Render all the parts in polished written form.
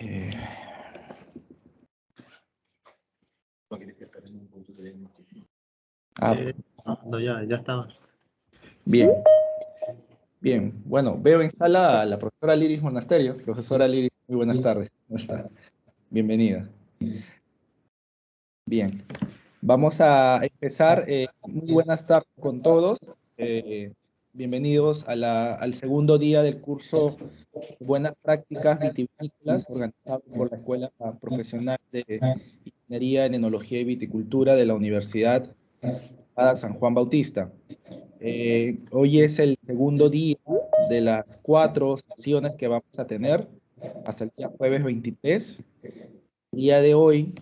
Eh, No, ya estaba. Bien, bien. Bueno, veo en sala a la profesora Liris Monasterio. Profesora Liris, muy buenas tardes. ¿Cómo está? Bienvenida. Bien, vamos a empezar. Muy buenas tardes con todos. Bienvenidos al segundo día del curso Buenas Prácticas Vitivinícolas, organizado por la Escuela Profesional de Ingeniería en Enología y Viticultura de la Universidad San Juan Bautista. Hoy es el segundo día de las 4 sesiones que vamos a tener hasta el día jueves 23. El día de hoy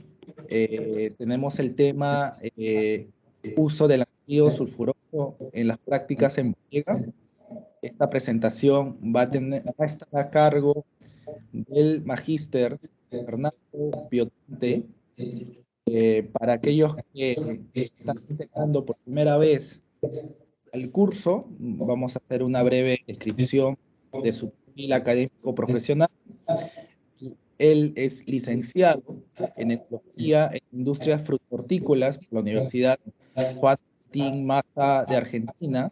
tenemos el tema uso del anhídrido sulfuroso en las prácticas en bodega. Esta presentación va a estar a cargo del magíster Fernando Piotente. Para aquellos que están integrando por primera vez al curso, vamos a hacer una breve descripción de su perfil académico profesional. Él es licenciado en Enología en Industrias Frutohortícolas por la Universidad Juan Agustín Maza de Argentina,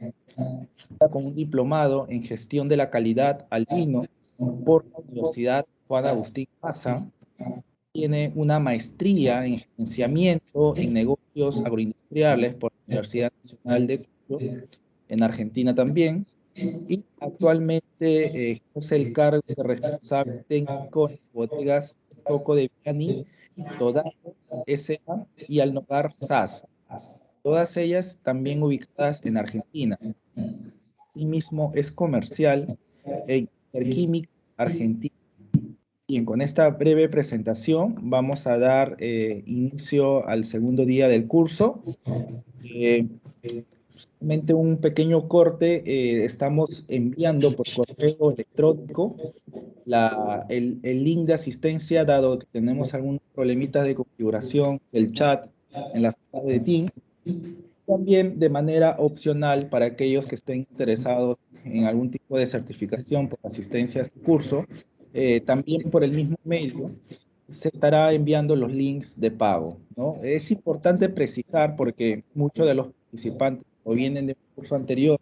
con un diplomado en Gestión de la Calidad al Vino por la Universidad Juan Agustín Maza. Tiene una maestría en gerenciamiento en negocios agroindustriales por la Universidad Nacional de Cuyo, en Argentina también, y actualmente ejerce el cargo de responsable técnico en bodegas Toco de Viani, Todaro S.A. y Alnogar SAS, todas ellas también ubicadas en Argentina. Asimismo, es comercial en Interquímica Argentina. Bien, con esta breve presentación vamos a dar inicio al segundo día del curso. Solamente un pequeño corte, estamos enviando por correo electrónico el link de asistencia, dado que tenemos algunos problemitas de configuración del chat en la sala de Teams. También de manera opcional para aquellos que estén interesados en algún tipo de certificación por asistencia a este curso, también por el mismo medio se estará enviando los links de pago, ¿no? Es importante precisar, porque muchos de los participantes o vienen de un curso anterior,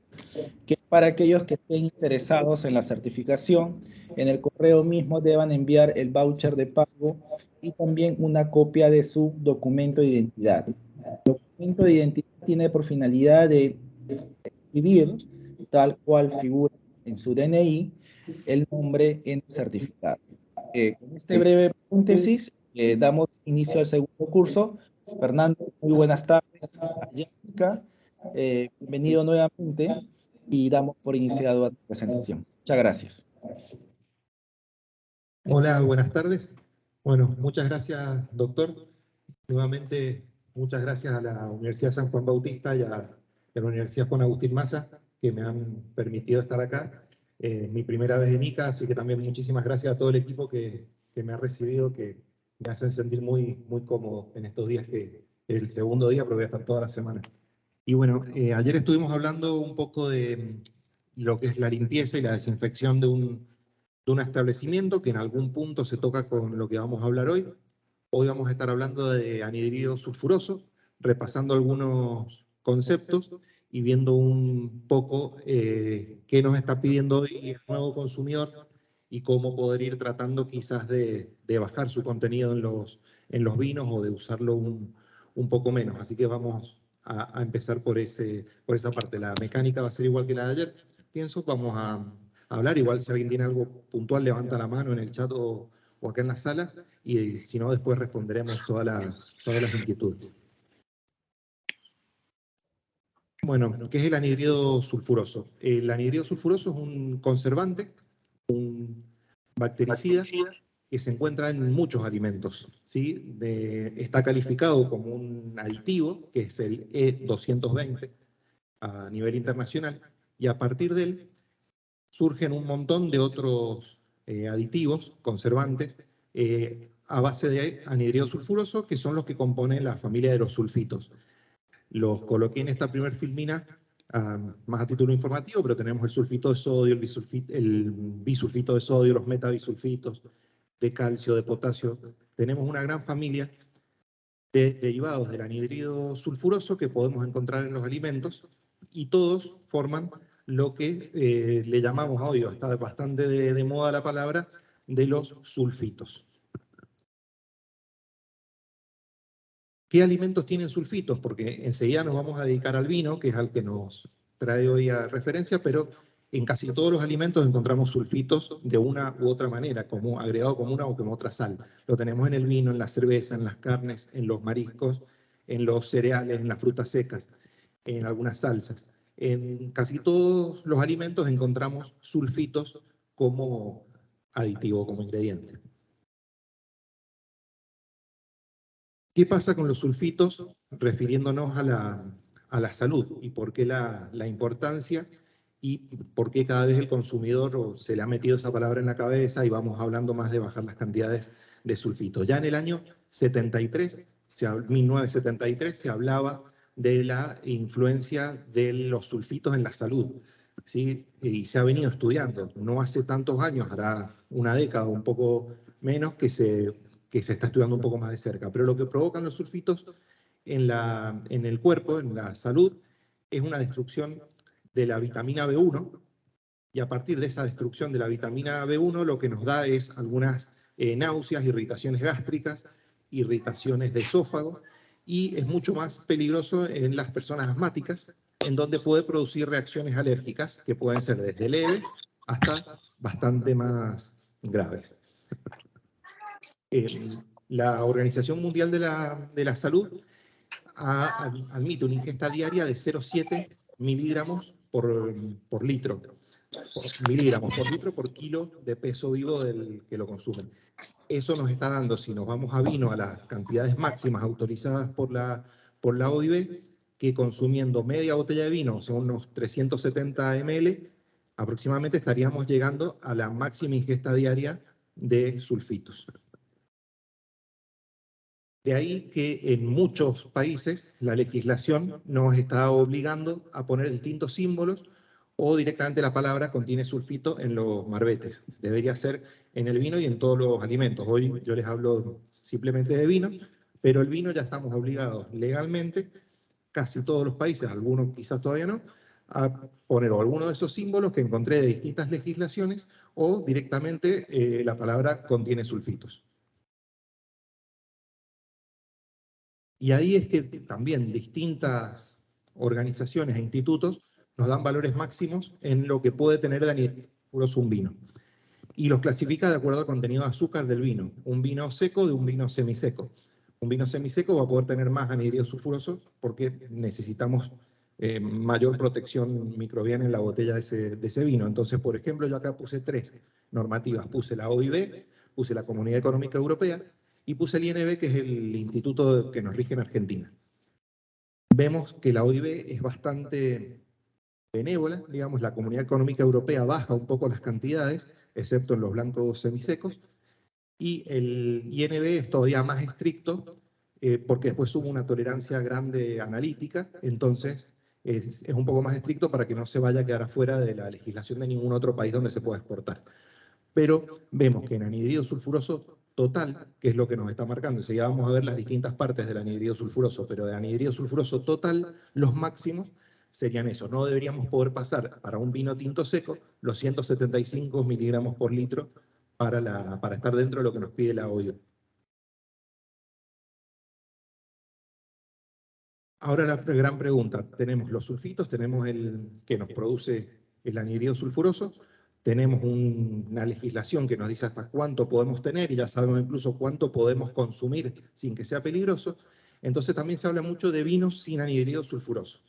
que para aquellos que estén interesados en la certificación, en el correo mismo deban enviar el voucher de pago y también una copia de su documento de identidad. El documento de identidad tiene por finalidad de escribir, tal cual figura en su DNI, el nombre en el certificado. Con este breve paréntesis, damos inicio al segundo curso. Fernando, muy buenas tardes. A Jessica, bienvenido nuevamente y damos por iniciado la presentación. Muchas gracias. Hola, buenas tardes. Bueno, muchas gracias, doctor. Nuevamente, muchas gracias a la Universidad San Juan Bautista y a la Universidad Juan Agustín Maza, que me han permitido estar acá. Mi primera vez en ICA, así que también muchísimas gracias a todo el equipo que me ha recibido, que me hacen sentir muy cómodo en estos días, que es el segundo día, pero voy a estar toda la semana. Y bueno, ayer estuvimos hablando un poco de lo que es la limpieza y la desinfección de un establecimiento, que en algún punto se toca con lo que vamos a hablar hoy. Hoy vamos a estar hablando de anhídrido sulfuroso, repasando algunos conceptos y viendo un poco qué nos está pidiendo hoy el nuevo consumidor y cómo poder ir tratando quizás de bajar su contenido en los vinos o de usarlo un poco menos. Así que vamos a empezar por esa parte. La mecánica va a ser igual que la de ayer, pienso. Vamos a hablar, igual si alguien tiene algo puntual, levanta la mano en el chat o acá en la sala, y si no, después responderemos todas las inquietudes. Bueno, ¿qué es el anhídrido sulfuroso? El anhídrido sulfuroso es un conservante, un bactericida, que se encuentra en muchos alimentos, ¿sí? Está calificado como un aditivo, que es el E220 a nivel internacional, y a partir de él surgen un montón de otros aditivos, conservantes, a base de anhídrido sulfuroso, que son los que componen la familia de los sulfitos. Los coloqué en esta primer filmina, más a título informativo, pero tenemos el sulfito de sodio, el bisulfito de sodio, los metabisulfitos, de calcio, de potasio. Tenemos una gran familia de derivados del anhidrido sulfuroso que podemos encontrar en los alimentos y todos forman lo que le llamamos hoy, está bastante de moda la palabra, de los sulfitos. ¿Qué alimentos tienen sulfitos? Porque enseguida nos vamos a dedicar al vino, que es al que nos trae hoy a referencia, pero en casi todos los alimentos encontramos sulfitos de una u otra manera, como agregado como una o como otra sal. Lo tenemos en el vino, en la cerveza, en las carnes, en los mariscos, en los cereales, en las frutas secas, en algunas salsas. En casi todos los alimentos encontramos sulfitos como aditivo, como ingrediente. ¿Qué pasa con los sulfitos? Refiriéndonos a la salud y por qué la importancia y por qué cada vez el consumidor se le ha metido esa palabra en la cabeza y vamos hablando más de bajar las cantidades de sulfitos. Ya en el año 1973 se hablaba de la influencia de los sulfitos en la salud, ¿sí? Y se ha venido estudiando. No hace tantos años, hará una década o un poco menos, que se está estudiando un poco más de cerca. Pero lo que provocan los sulfitos en el cuerpo, en la salud, es una destrucción de la vitamina B1, y a partir de esa destrucción de la vitamina B1 lo que nos da es algunas náuseas, irritaciones gástricas, irritaciones de esófago, y es mucho más peligroso en las personas asmáticas, en donde puede producir reacciones alérgicas que pueden ser desde leves hasta bastante más graves. La Organización Mundial de la Salud admite una ingesta diaria de 0,7 miligramos por litro. Miligramos por litro por kilo de peso vivo del que lo consumen. Eso nos está dando, si nos vamos a vino, a las cantidades máximas autorizadas por la OIB, que consumiendo media botella de vino, son unos 370 ml, aproximadamente estaríamos llegando a la máxima ingesta diaria de sulfitos. De ahí que en muchos países la legislación nos está obligando a poner distintos símbolos o directamente la palabra contiene sulfito en los marbetes. Debería ser en el vino y en todos los alimentos. Hoy yo les hablo simplemente de vino, pero el vino ya estamos obligados legalmente, casi todos los países, algunos quizás todavía no, a poner o alguno de esos símbolos que encontré de distintas legislaciones o directamente la palabra contiene sulfitos. Y ahí es que también distintas organizaciones e institutos nos dan valores máximos en lo que puede tener de anhidrido sulfuroso un vino. Y los clasifica de acuerdo al contenido de azúcar del vino. Un vino seco de un vino semiseco. Un vino semiseco va a poder tener más anhidrido sulfuroso porque necesitamos mayor protección microbiana en la botella de ese vino. Entonces, por ejemplo, yo acá puse 3 normativas. Puse la OIB, puse la Comunidad Económica Europea y puse el INB, que es el instituto que nos rige en Argentina. Vemos que la OIB es bastante benévola, digamos, la Comunidad Económica Europea baja un poco las cantidades, excepto en los blancos semisecos, y el INB es todavía más estricto, porque después hubo una tolerancia grande analítica, entonces es un poco más estricto para que no se vaya a quedar afuera de la legislación de ningún otro país donde se pueda exportar. Pero vemos que en anhidrido sulfuroso total, que es lo que nos está marcando, enseguida vamos a ver las distintas partes del anhidrido sulfuroso, pero de anhidrido sulfuroso total, los máximos serían eso. No deberíamos poder pasar para un vino tinto seco los 175 miligramos por litro para estar dentro de lo que nos pide la OIB. Ahora la gran pregunta, tenemos los sulfitos, tenemos el que nos produce el anhidrido sulfuroso, tenemos una legislación que nos dice hasta cuánto podemos tener y ya sabemos incluso cuánto podemos consumir sin que sea peligroso. Entonces también se habla mucho de vinos sin anhidrido sulfuroso.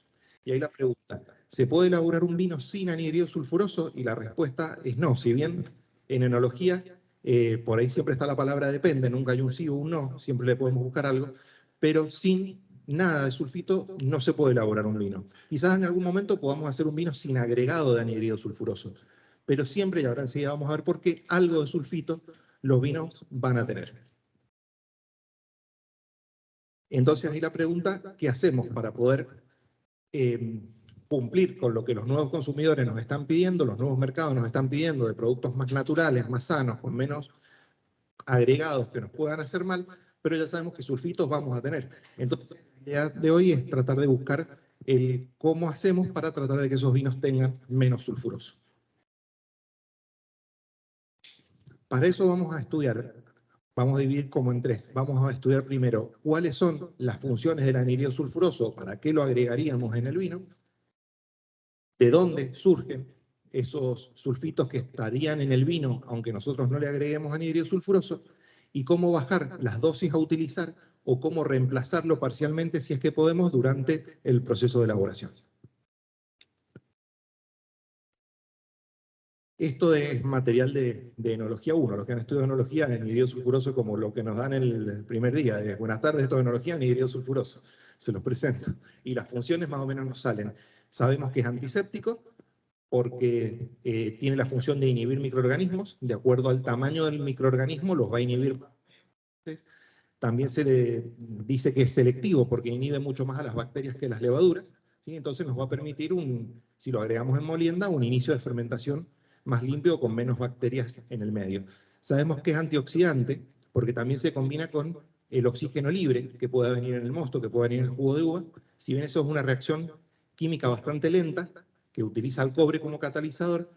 Y ahí la pregunta, ¿se puede elaborar un vino sin anhidrido sulfuroso? Y la respuesta es no. Si bien en enología por ahí siempre está la palabra depende, nunca hay un sí o un no, siempre le podemos buscar algo, pero sin nada de sulfito no se puede elaborar un vino. Quizás en algún momento podamos hacer un vino sin agregado de anhidrido sulfuroso, pero siempre, y ahora enseguida vamos a ver por qué, algo de sulfito los vinos van a tener. Entonces ahí la pregunta, ¿qué hacemos para poder cumplir con lo que los nuevos consumidores nos están pidiendo, los nuevos mercados nos están pidiendo de productos más naturales, más sanos, con menos agregados que nos puedan hacer mal, pero ya sabemos que sulfitos vamos a tener. Entonces, la idea de hoy es tratar de buscar cómo hacemos para tratar de que esos vinos tengan menos sulfuroso. Para eso vamos a estudiar, vamos a dividir como en tres. Vamos a estudiar primero cuáles son las funciones del anhídrido sulfuroso, para qué lo agregaríamos en el vino, de dónde surgen esos sulfitos que estarían en el vino, aunque nosotros no le agreguemos anhídrido sulfuroso, y cómo bajar las dosis a utilizar o cómo reemplazarlo parcialmente si es que podemos durante el proceso de elaboración. Esto es material de enología 1, los que han estudiado enología, anhídrido sulfuroso, como lo que nos dan el primer día, de buenas tardes, esto de enología, anhídrido sulfuroso, se los presento. Y las funciones más o menos nos salen. Sabemos que es antiséptico, porque tiene la función de inhibir microorganismos, de acuerdo al tamaño del microorganismo los va a inhibir. También se le dice que es selectivo, porque inhibe mucho más a las bacterias que las levaduras, ¿sí? Entonces nos va a permitir, si lo agregamos en molienda, un inicio de fermentación más limpio, con menos bacterias en el medio. Sabemos que es antioxidante, porque también se combina con el oxígeno libre, que pueda venir en el mosto, que pueda venir en el jugo de uva. Si bien eso es una reacción química bastante lenta, que utiliza el cobre como catalizador,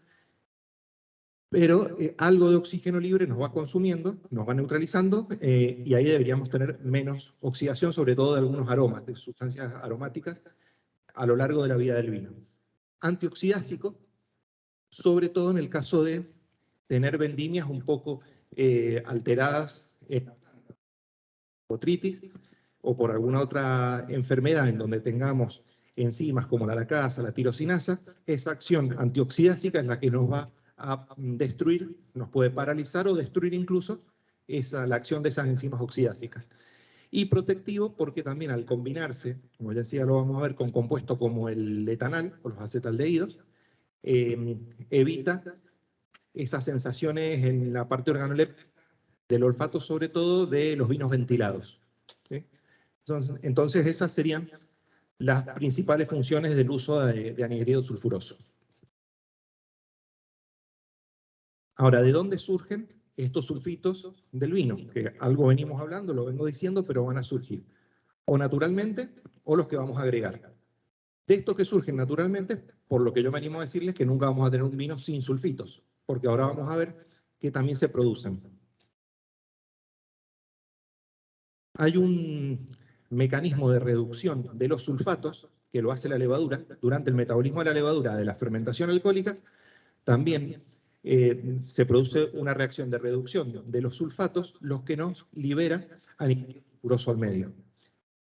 pero algo de oxígeno libre nos va consumiendo, nos va neutralizando, y ahí deberíamos tener menos oxidación, sobre todo de algunos aromas, de sustancias aromáticas, a lo largo de la vida del vino. Antioxidásico, sobre todo en el caso de tener vendimias un poco alteradas, botritis, o por alguna otra enfermedad en donde tengamos enzimas como la lacasa, la tirosinasa. Esa acción antioxidásica es la que nos va a destruir, nos puede paralizar o destruir incluso la acción de esas enzimas oxidásicas. Y protectivo, porque también al combinarse, como ya decía, lo vamos a ver, con compuestos como el etanal o los acetaldehídos, evita esas sensaciones en la parte organoléptica del olfato, sobre todo de los vinos ventilados, ¿sí? Entonces esas serían las principales funciones del uso de anhídrido sulfuroso. Ahora, ¿de dónde surgen estos sulfitos del vino? Que algo venimos hablando, lo vengo diciendo, pero van a surgir o naturalmente o los que vamos a agregar. De estos que surgen naturalmente, por lo que yo me animo a decirles que nunca vamos a tener un vino sin sulfitos, porque ahora vamos a ver que también se producen. Hay un mecanismo de reducción de los sulfatos que lo hace la levadura. Durante el metabolismo de la levadura, de la fermentación alcohólica, también se produce una reacción de reducción de los sulfatos, los que nos libera anhídrido sulfuroso al medio.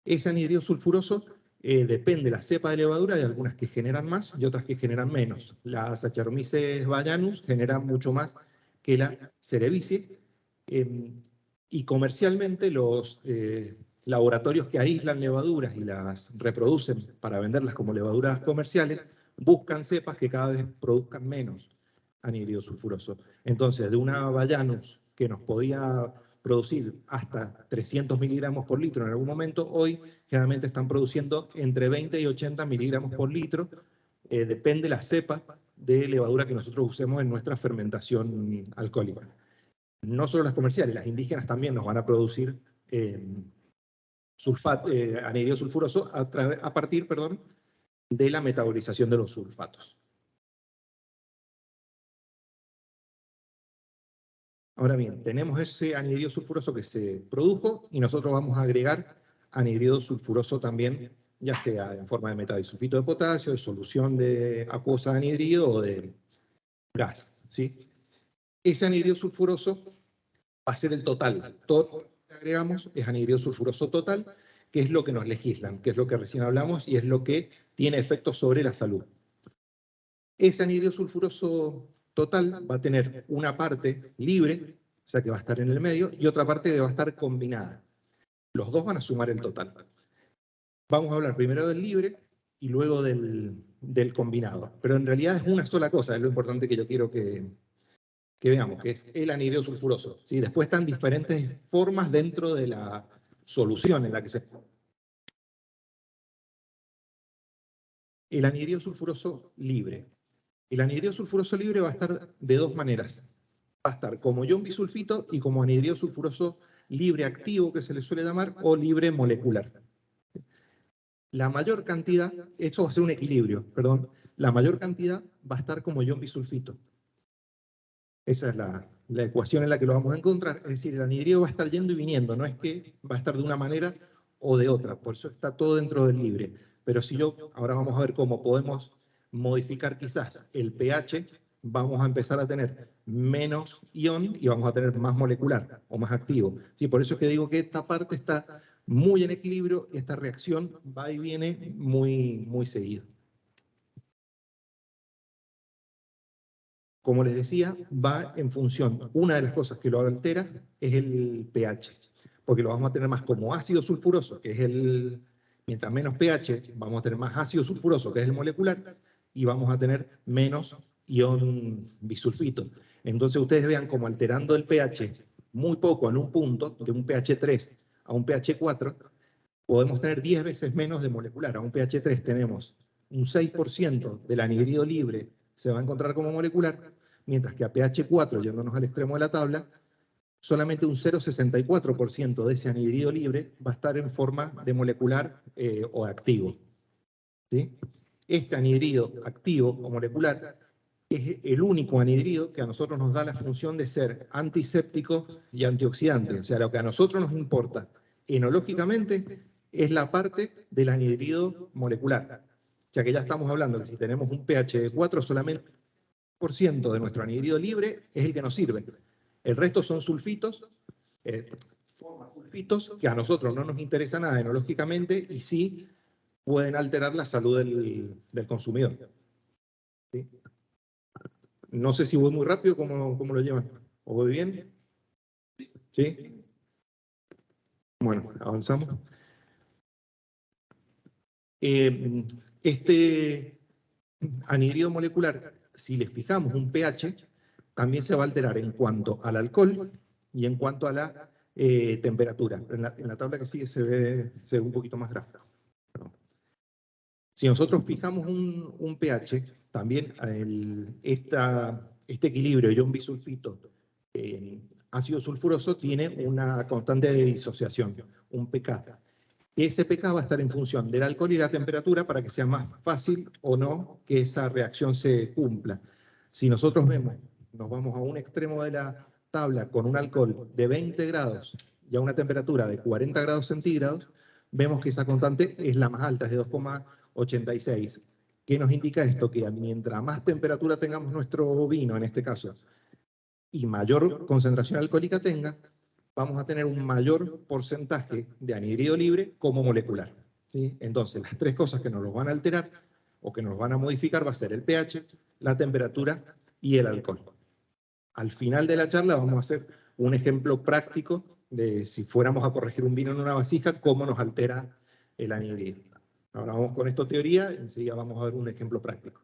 Ese anhídrido sulfuroso depende de la cepa de levadura, de algunas que generan más y otras que generan menos. La Saccharomyces bayanus genera mucho más que la Cerevisiae, y comercialmente los laboratorios que aíslan levaduras y las reproducen para venderlas como levaduras comerciales, buscan cepas que cada vez produzcan menos anhídrido sulfuroso. Entonces, de una Bayanus que nos podía producir hasta 300 miligramos por litro en algún momento, hoy generalmente están produciendo entre 20 y 80 miligramos por litro, depende la cepa de levadura que nosotros usemos en nuestra fermentación alcohólica. No solo las comerciales, las indígenas también nos van a producir anhídrido sulfuroso a partir de la metabolización de los sulfatos. Ahora bien, tenemos ese anhídrido sulfuroso que se produjo y nosotros vamos a agregar anhídrido sulfuroso también, ya sea en forma de metadisulfito de potasio, de solución de acuosa de anhídrido o de gas, ¿sí? Ese anhídrido sulfuroso va a ser el total. Todo lo que agregamos es anhídrido sulfuroso total, que es lo que nos legislan, que es lo que recién hablamos y es lo que tiene efectos sobre la salud. Ese anhídrido sulfuroso total va a tener una parte libre, o sea que va a estar en el medio, y otra parte que va a estar combinada. Los dos van a sumar el total. Vamos a hablar primero del libre y luego del combinado. Pero en realidad es una sola cosa, es lo importante que yo quiero que veamos, que es el anhídrido sulfuroso, ¿sí? Después están diferentes formas dentro de la solución en la que se... El anhídrido sulfuroso libre. El anhídrido sulfuroso libre va a estar de dos maneras. va a estar como ion bisulfito y como anhidrido sulfuroso libre activo, que se le suele llamar, o libre molecular. La mayor cantidad, esto va a ser un equilibrio, perdón, la mayor cantidad va a estar como ion bisulfito. Esa es la ecuación en la que lo vamos a encontrar, es decir, el anhidrido va a estar yendo y viniendo, no es que va a estar de una manera o de otra, por eso está todo dentro del libre. Pero si ahora vamos a ver cómo podemos modificar quizás el pH, vamos a empezar a tener menos ion y vamos a tener más molecular o más activo. Sí, por eso es que digo que esta parte está muy en equilibrio y esta reacción va y viene muy seguido. Como les decía, va en función. Una de las cosas que lo altera es el pH, porque lo vamos a tener más como ácido sulfuroso, que es el... Mientras menos pH, vamos a tener más ácido sulfuroso, que es el molecular, y vamos a tener menos ion bisulfito. Entonces ustedes vean como alterando el pH muy poco en un punto, de un pH 3 a un pH 4, podemos tener 10 veces menos de molecular. A un pH 3 tenemos un 6% del anhidrido libre se va a encontrar como molecular, mientras que a pH 4, yéndonos al extremo de la tabla, solamente un 0,64% de ese anhidrido libre va a estar en forma de molecular o activo. ¿Sí? Este anhidrido activo o molecular es el único anhidrido que a nosotros nos da la función de ser antiséptico y antioxidante. O sea, lo que a nosotros nos importa enológicamente es la parte del anhidrido molecular. O sea que ya estamos hablando que si tenemos un pH de 4, solamente el 1% de nuestro anhidrido libre es el que nos sirve. El resto son sulfitos, formas sulfitos, que a nosotros no nos interesa nada enológicamente y sí pueden alterar la salud del consumidor. ¿Sí? No sé si voy muy rápido, ¿cómo lo llevan? ¿O voy bien? ¿Sí? Bueno, avanzamos. Este anhidrido molecular, si le fijamos un pH, también se va a alterar en cuanto al alcohol y en cuanto a la temperatura. En la tabla que sigue se ve un poquito más gráfico. Si nosotros fijamos un pH, también este equilibrio ion bisulfito ácido sulfuroso tiene una constante de disociación, un pK. Ese pK va a estar en función del alcohol y la temperatura para que sea más fácil o no que esa reacción se cumpla. Si nosotros nos vamos a un extremo de la tabla con un alcohol de 20 grados y a una temperatura de 40 grados centígrados, vemos que esa constante es la más alta, es de 2,86. ¿Qué nos indica esto? Que mientras más temperatura tengamos nuestro vino, en este caso, y mayor concentración alcohólica tenga, vamos a tener un mayor porcentaje de anhidrido libre como molecular. ¿Sí? Entonces, las tres cosas que nos los van a alterar o que nos los van a modificar va a ser el pH, la temperatura y el alcohol. Al final de la charla vamos a hacer un ejemplo práctico de si fuéramos a corregir un vino en una vasija, cómo nos altera el anhidrido. Ahora vamos con esto teoría, enseguida vamos a ver un ejemplo práctico.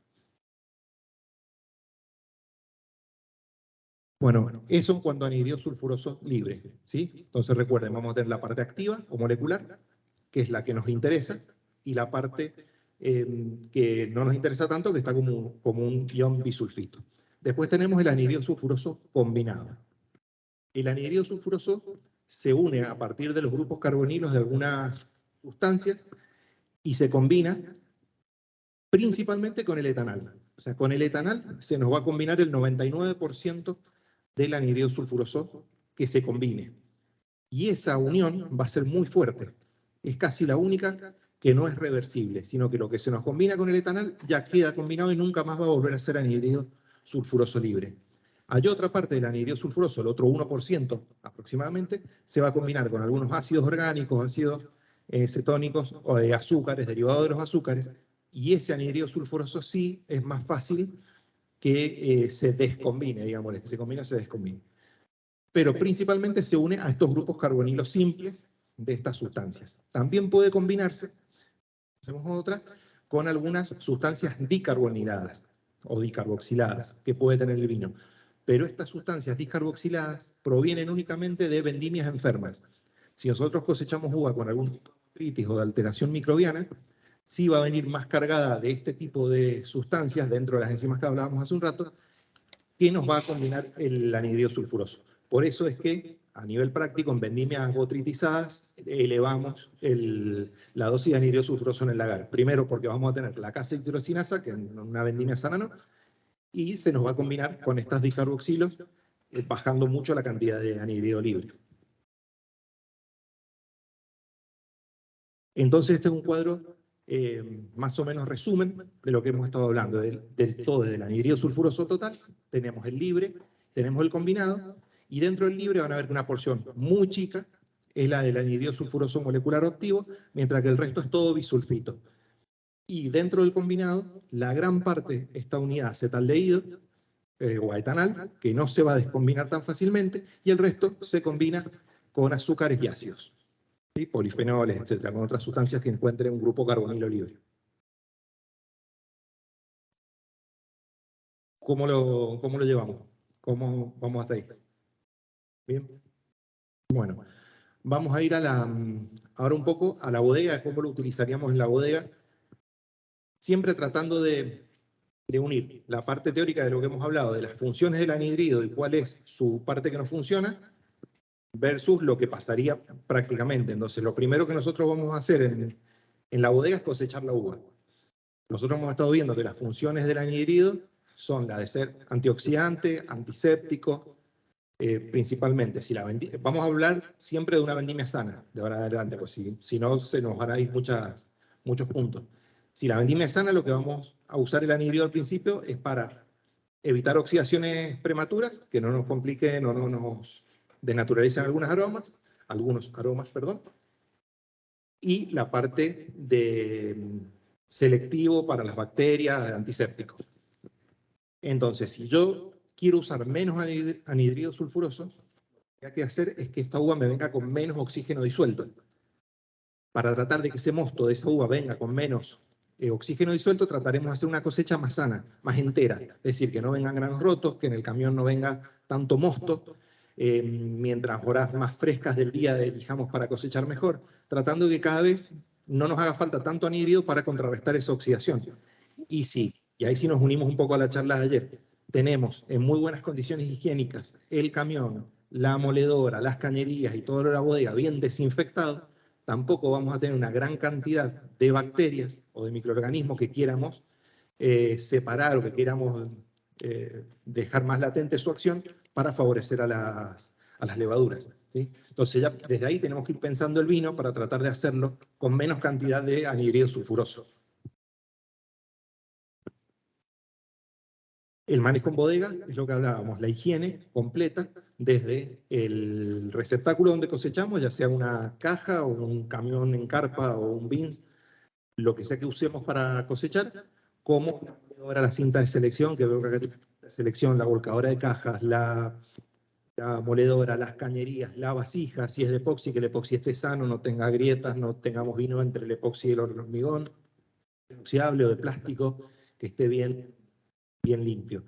Bueno, eso en cuanto a anhidrido sulfuroso libre, ¿sí? Entonces recuerden, vamos a tener la parte activa o molecular, que es la que nos interesa, y la parte que no nos interesa tanto, que está como un ion bisulfito. Después tenemos el anhidrido sulfuroso combinado. El anhidrido sulfuroso se une a partir de los grupos carbonilos de algunas sustancias y se combina principalmente con el etanal. O sea, con el etanal se nos va a combinar el 99% del anhidrido sulfuroso que se combine. Y esa unión va a ser muy fuerte. Es casi la única que no es reversible, sino que lo que se nos combina con el etanal ya queda combinado y nunca más va a volver a ser anhidrido sulfuroso libre. Hay otra parte del anhidrido sulfuroso, el otro 1% aproximadamente, se va a combinar con algunos ácidos orgánicos, ácidos cetónicos o de azúcares, derivados de los azúcares, y ese anhidrido sulfuroso sí es más fácil que se descombine, digamos, que se combine o se descombine. Pero principalmente se une a estos grupos carbonilos simples de estas sustancias. También puede combinarse, hacemos otra, con algunas sustancias dicarboniladas o dicarboxiladas que puede tener el vino. Pero estas sustancias dicarboxiladas provienen únicamente de vendimias enfermas. Si nosotros cosechamos uva con algún tipo de artritis o de alteración microbiana, sí va a venir más cargada de este tipo de sustancias dentro de las enzimas que hablábamos hace un rato, ¿qué nos va a combinar el anhidrido sulfuroso? Por eso es que, a nivel práctico, en vendimias botritizadas, elevamos la dosis de anhidrido sulfuroso en el lagar. Primero porque vamos a tener la casa-hidrocinasa, que en una vendimia sana no, y se nos va a combinar con estas dicarboxilos, bajando mucho la cantidad de anhidrido libre. Entonces este es un cuadro más o menos resumen de lo que hemos estado hablando, del anhidrido sulfuroso total. Tenemos el libre, tenemos el combinado, y dentro del libre van a ver que una porción muy chica es la del anhidrido sulfuroso molecular activo, mientras que el resto es todo bisulfito. Y dentro del combinado, la gran parte está unida a acetaldehído o a etanal, que no se va a descombinar tan fácilmente, y el resto se combina con azúcares y ácidos. ¿Sí? Polifenoles, etcétera, con otras sustancias que encuentren un grupo carbonilo libre. ¿Cómo lo llevamos? ¿Cómo vamos hasta ahí? Bien. Bueno, vamos a ir ahora un poco a la bodega, cómo lo utilizaríamos en la bodega, siempre tratando de unir la parte teórica de lo que hemos hablado, de las funciones del anhidrido y cuál es su parte que no funciona, versus lo que pasaría prácticamente. Entonces, lo primero que nosotros vamos a hacer en la bodega es cosechar la uva. Nosotros hemos estado viendo que las funciones del anhidrido son la de ser antioxidante, antiséptico, principalmente. Vamos a hablar siempre de una vendimia sana, de ahora en adelante, pues si no se nos van a ir muchos puntos. Si la vendimia es sana, lo que vamos a usar el anhidrido al principio es para evitar oxidaciones prematuras, que no nos compliquen, no nos desnaturalicen algunos aromas, y la parte de selectivo para las bacterias, antiséptico. Entonces, si yo quiero usar menos anhidrido sulfuroso, lo que hay que hacer es que esta uva me venga con menos oxígeno disuelto. Para tratar de que ese mosto de esa uva venga con menos oxígeno disuelto, trataremos de hacer una cosecha más sana, más entera. Es decir, que no vengan granos rotos, que en el camión no venga tanto mosto, mientras horas más frescas del día elijamos para cosechar mejor, tratando de que cada vez no nos haga falta tanto anhidrido para contrarrestar esa oxidación. Y sí, y ahí sí nos unimos un poco a la charla de ayer, tenemos en muy buenas condiciones higiénicas el camión, la moledora, las cañerías y todo lo de la bodega bien desinfectado, tampoco vamos a tener una gran cantidad de bacterias o de microorganismos que quieramos separar o que queramos dejar más latente su acción para favorecer a las levaduras. ¿Sí? Entonces ya desde ahí tenemos que ir pensando el vino para tratar de hacerlo con menos cantidad de anhidrido sulfuroso. El manejo en bodega es lo que hablábamos, la higiene completa desde el receptáculo donde cosechamos, ya sea una caja o un camión en carpa o un bins, lo que sea que usemos para cosechar, como ahora la cinta de selección, que veo que acá tiene la selección, la volcadora de cajas, la moledora, las cañerías, la vasija, si es de epoxi, que el epoxi esté sano, no tenga grietas, no tengamos vino entre el epoxi y el hormigón, inoxidable o de plástico, que esté bien limpio.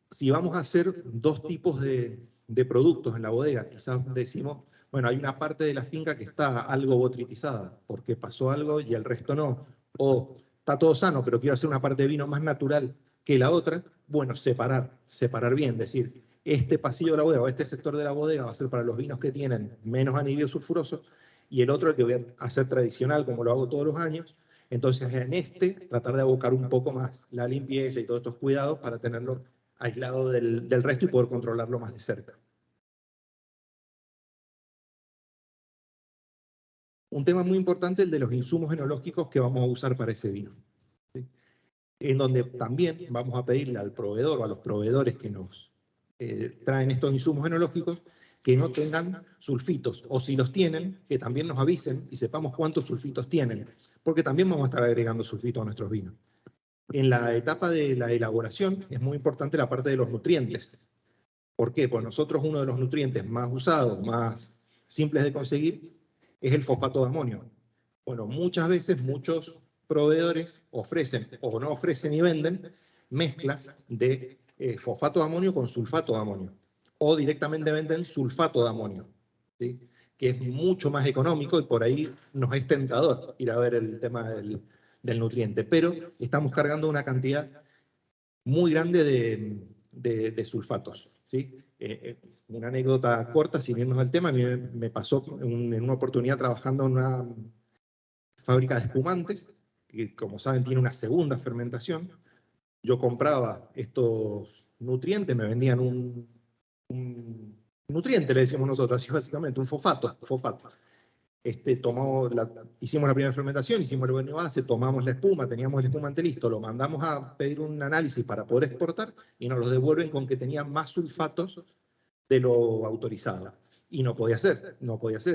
Si vamos a hacer dos tipos de productos en la bodega, quizás decimos, bueno, hay una parte de la finca que está algo botritizada, porque pasó algo y el resto no, o está todo sano, pero quiero hacer una parte de vino más natural que la otra, bueno, separar bien, decir, este pasillo de la bodega o este sector de la bodega va a ser para los vinos que tienen menos anhidrido sulfuroso, y el otro el que voy a hacer tradicional, como lo hago todos los años. Entonces, en tratar de abocar un poco más la limpieza y todos estos cuidados para tenerlo aislado del resto y poder controlarlo más de cerca. Un tema muy importante, el de los insumos enológicos que vamos a usar para ese vino. ¿Sí? En donde también vamos a pedirle al proveedor o a los proveedores que nos traen estos insumos enológicos que no tengan sulfitos, o si los tienen, que también nos avisen y sepamos cuántos sulfitos tienen, porque también vamos a estar agregando sulfitos a nuestros vinos. En la etapa de la elaboración es muy importante la parte de los nutrientes. ¿Por qué? Pues nosotros uno de los nutrientes más usados, más simples de conseguir, es el fosfato de amonio. Bueno, muchas veces muchos proveedores ofrecen o no ofrecen y venden mezclas de fosfato de amonio con sulfato de amonio. O directamente venden sulfato de amonio, ¿sí? Que es mucho más económico y por ahí nos es tentador ir a ver el tema del nutriente. Pero estamos cargando una cantidad muy grande de sulfatos, ¿sí? Una anécdota corta, sin irnos del tema, a mí me pasó en una oportunidad trabajando en una fábrica de espumantes, que como saben tiene una segunda fermentación. Yo compraba estos nutrientes, me vendían un nutriente, le decimos nosotros, así básicamente, un fosfato. Hicimos la primera fermentación, hicimos el bueno base, tomamos la espuma, teníamos el espumante listo, lo mandamos a pedir un análisis para poder exportar y nos lo devuelven con que tenía más sulfatos de lo autorizado. Y no podía ser,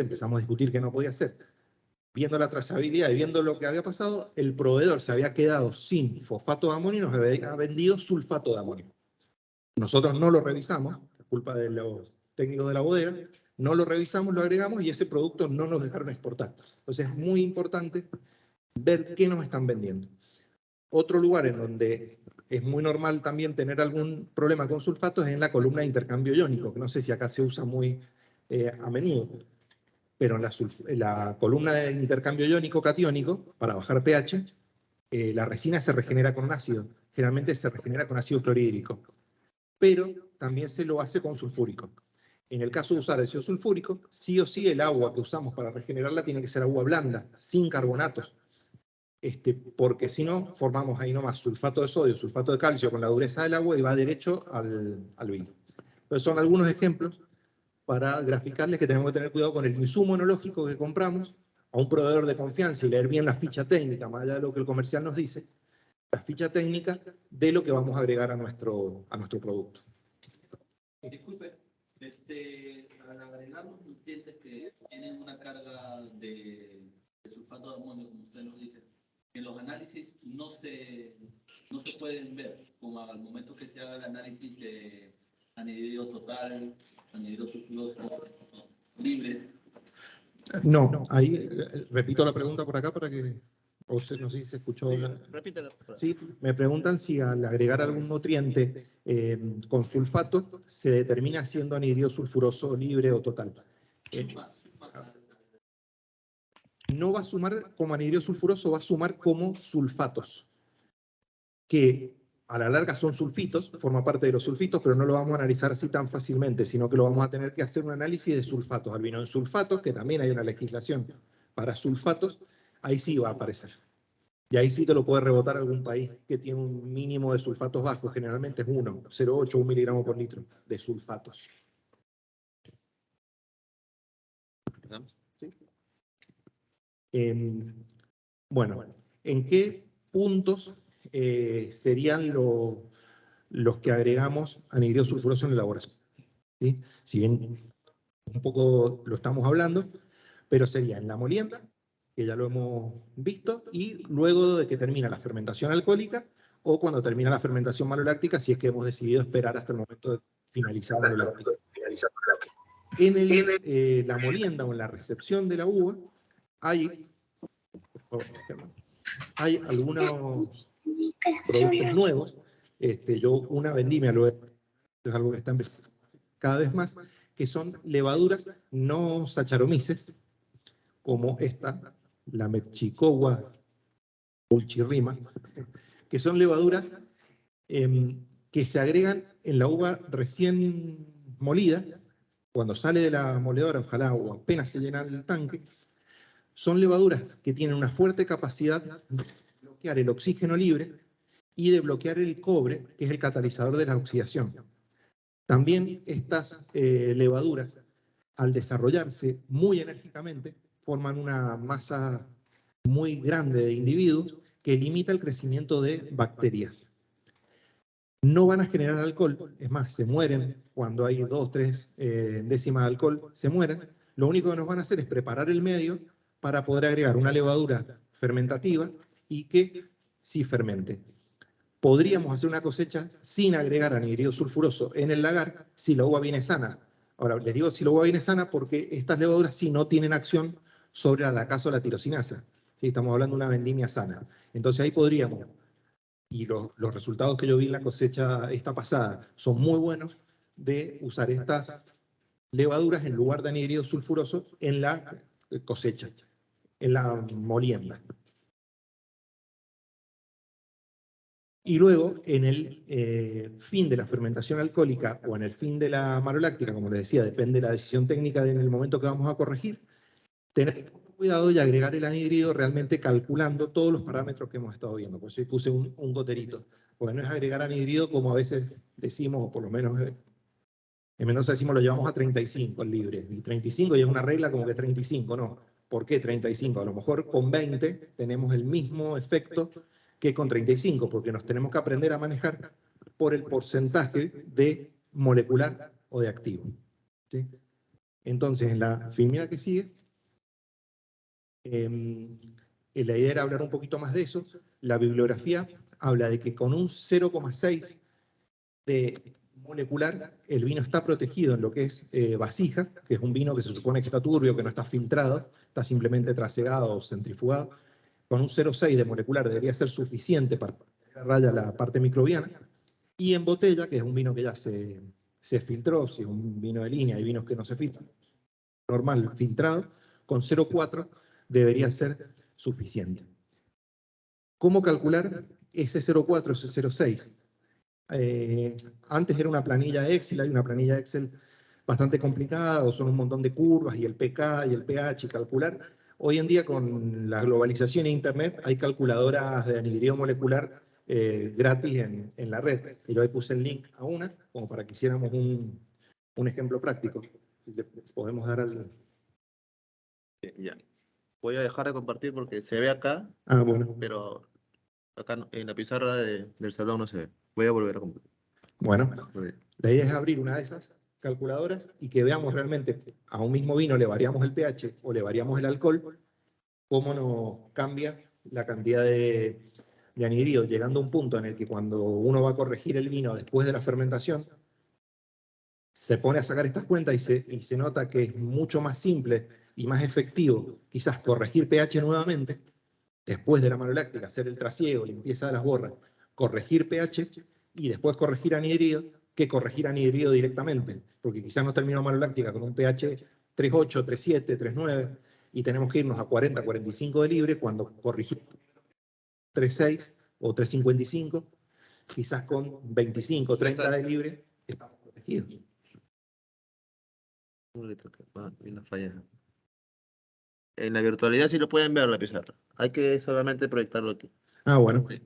empezamos a discutir que no podía ser. Viendo la trazabilidad y viendo lo que había pasado, el proveedor se había quedado sin fosfato de amonio y nos había vendido sulfato de amonio. Nosotros no lo revisamos, es culpa de los técnicos de la bodega, no lo revisamos, lo agregamos y ese producto no nos dejaron exportar. Entonces es muy importante ver qué nos están vendiendo. Otro lugar en donde es muy normal también tener algún problema con sulfatos es en la columna de intercambio iónico, que no sé si acá se usa muy a menudo, pero en la columna de intercambio iónico-catiónico, para bajar pH, la resina se regenera con un ácido, generalmente se regenera con ácido clorhídrico, pero también se lo hace con sulfúrico. En el caso de usar ácido sulfúrico, sí o sí el agua que usamos para regenerarla tiene que ser agua blanda, sin carbonatos, porque si no, formamos ahí nomás sulfato de sodio, sulfato de calcio con la dureza del agua y va derecho al vino. Entonces son algunos ejemplos para graficarles que tenemos que tener cuidado con el insumo enológico que compramos a un proveedor de confianza y leer bien la ficha técnica, más allá de lo que el comercial nos dice, la ficha técnica de lo que vamos a agregar a nuestro producto. Disculpe, al agregar los nutrientes que tienen una carga de sulfato de amonio, como usted nos dice, en los análisis no se pueden ver, como al momento que se haga el análisis de anhidrido total, anhidrido sulfuroso libre. No, ahí repito la pregunta por acá para que, no sé si se escuchó. Sí, repítela. Sí, me preguntan si al agregar algún nutriente con sulfato se determina siendo anhidrido sulfuroso libre o total. No va a sumar como anhidrido sulfuroso, va a sumar como sulfatos, que a la larga son sulfitos, forma parte de los sulfitos, pero no lo vamos a analizar así tan fácilmente, sino que lo vamos a tener que hacer un análisis de sulfatos. Al vino en sulfatos, que también hay una legislación para sulfatos, ahí sí va a aparecer. Y ahí sí te lo puede rebotar algún país que tiene un mínimo de sulfatos bajos, generalmente es 0,8, 1 miligramo por litro de sulfatos. ¿Sí? Bueno, ¿en qué puntos serían los que agregamos anhidrido sulfuroso en la elaboración? ¿Sí? Si bien un poco lo estamos hablando, pero sería en la molienda, que ya lo hemos visto, y luego de que termina la fermentación alcohólica, o cuando termina la fermentación maloláctica, si es que hemos decidido esperar hasta el momento de finalizar la maloláctica. En la molienda o en la recepción de la uva, hay algunos productos nuevos. Yo una vendimia, es algo que está empezando cada vez más, que son levaduras no Saccharomyces, como esta, la Metchicowa Pulchirrima, que son levaduras que se agregan en la uva recién molida, cuando sale de la moledora, ojalá o apenas se llena el tanque. Son levaduras que tienen una fuerte capacidad de bloquear el oxígeno libre y de bloquear el cobre, que es el catalizador de la oxidación. También estas levaduras, al desarrollarse muy enérgicamente, forman una masa muy grande de individuos que limita el crecimiento de bacterias. No van a generar alcohol, es más, se mueren cuando hay 2, 3 décimas de alcohol, se mueren. Lo único que nos van a hacer es preparar el medio para poder agregar una levadura fermentativa y que sí fermente. Podríamos hacer una cosecha sin agregar anhidrido sulfuroso en el lagar si la uva viene sana. Ahora, les digo si la uva viene sana porque estas levaduras sí no tienen acción sobre la lacasa o la tirosinasa. ¿Sí? Estamos hablando de una vendimia sana. Entonces ahí podríamos, y los resultados que yo vi en la cosecha esta pasada son muy buenos, de usar estas levaduras en lugar de anhidrido sulfuroso en la cosecha, en la molienda. Y luego, en el fin de la fermentación alcohólica o en el fin de la maloláctica, como les decía, depende de la decisión técnica en el momento que vamos a corregir, tener cuidado y agregar el anhídrido realmente calculando todos los parámetros que hemos estado viendo. Por eso puse un goterito. Porque no es agregar anhídrido como a veces decimos, o por lo menos en Mendoza decimos lo llevamos a 35 el libre. Y 35 ya es una regla como que 35, no. ¿Por qué 35? A lo mejor con 20 tenemos el mismo efecto que con 35, porque nos tenemos que aprender a manejar por el porcentaje de molecular o de activo. ¿Sí? Entonces, en la filmina que sigue, la idea era hablar un poquito más de eso. La bibliografía habla de que con un 0,6 de molecular, el vino está protegido en lo que es vasija, que es un vino que se supone que está turbio, que no está filtrado, está simplemente trasegado o centrifugado. Con un 0,6 de molecular debería ser suficiente para raya la parte microbiana. Y en botella, que es un vino que ya se filtró, si es un vino de línea, hay vinos que no se filtran, normal, filtrado, con 0,4 debería ser suficiente. ¿Cómo calcular ese 0,4, ese 0,6? Antes era una planilla Excel, hay una planilla Excel bastante complicada, o son un montón de curvas, y el pK y el pH, y calcular. Hoy en día, con la globalización e Internet, hay calculadoras de anhídrido molecular gratis en la red. Y yo ahí puse el link a una, como para que hiciéramos un ejemplo práctico. Le podemos dar al... Ya. Voy a dejar de compartir porque se ve acá, Ah, bueno. pero acá en la pizarra del salón no se ve. Voy a volver a compartir. Bueno, Muy bien. la idea es abrir una de esas calculadoras y que veamos realmente a un mismo vino le variamos el pH o le variamos el alcohol, cómo nos cambia la cantidad de anhídrido, llegando a un punto en el que cuando uno va a corregir el vino después de la fermentación, se pone a sacar estas cuentas y se nota que es mucho más simple y más efectivo quizás corregir pH nuevamente, después de la maloláctica, hacer el trasiego, limpieza de las borras, corregir pH y después corregir anhídrido, que corregir anhídrido directamente, porque quizás nos terminó maloláctica con un pH 3,8, 3,7, 3,9 y tenemos que irnos a 40, 45 de libre cuando corregimos 3,6 o 3,55, quizás con 25, 30 de libre estamos protegidos. Una falla. En la virtualidad sí lo pueden ver la pizarra. Hay que solamente proyectarlo aquí. Ah, bueno. Sí.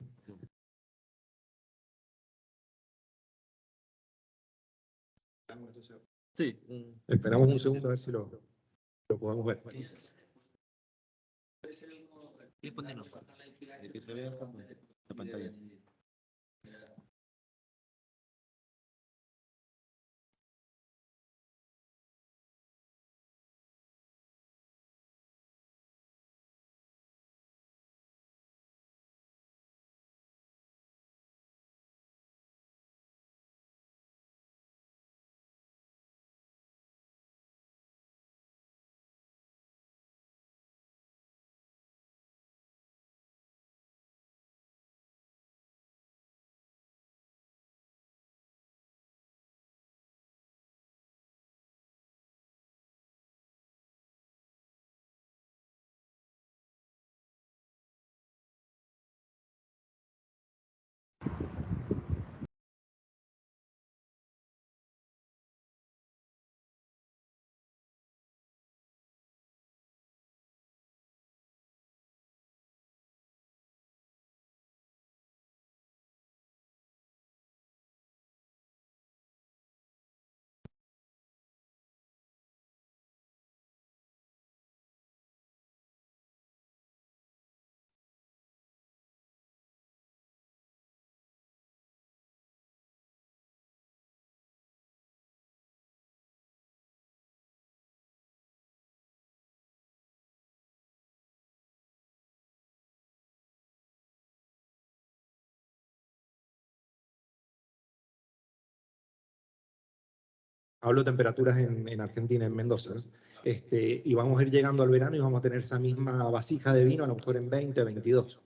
Sí. Esperamos un segundo a ver si lo podemos ver. Sí, ponelo. Que se vea la pantalla. Hablo de temperaturas en Argentina, en Mendoza, ¿no? Y vamos a ir llegando al verano y vamos a tener esa misma vasija de vino, a lo mejor en 20, 22.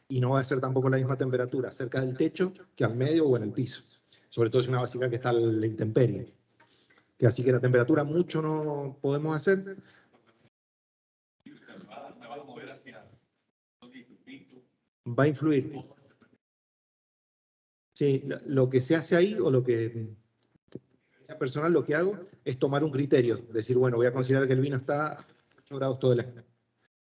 Y no va a ser tampoco la misma temperatura cerca del techo que al medio o en el piso. Sobre todo es una vasija que está a la intemperie. Que así que la temperatura mucho no podemos hacer. Va a influir. Sí, lo que se hace ahí, o lo que sea personal, lo que hago es tomar un criterio. Decir, bueno, voy a considerar que el vino está a 8 grados todo el año.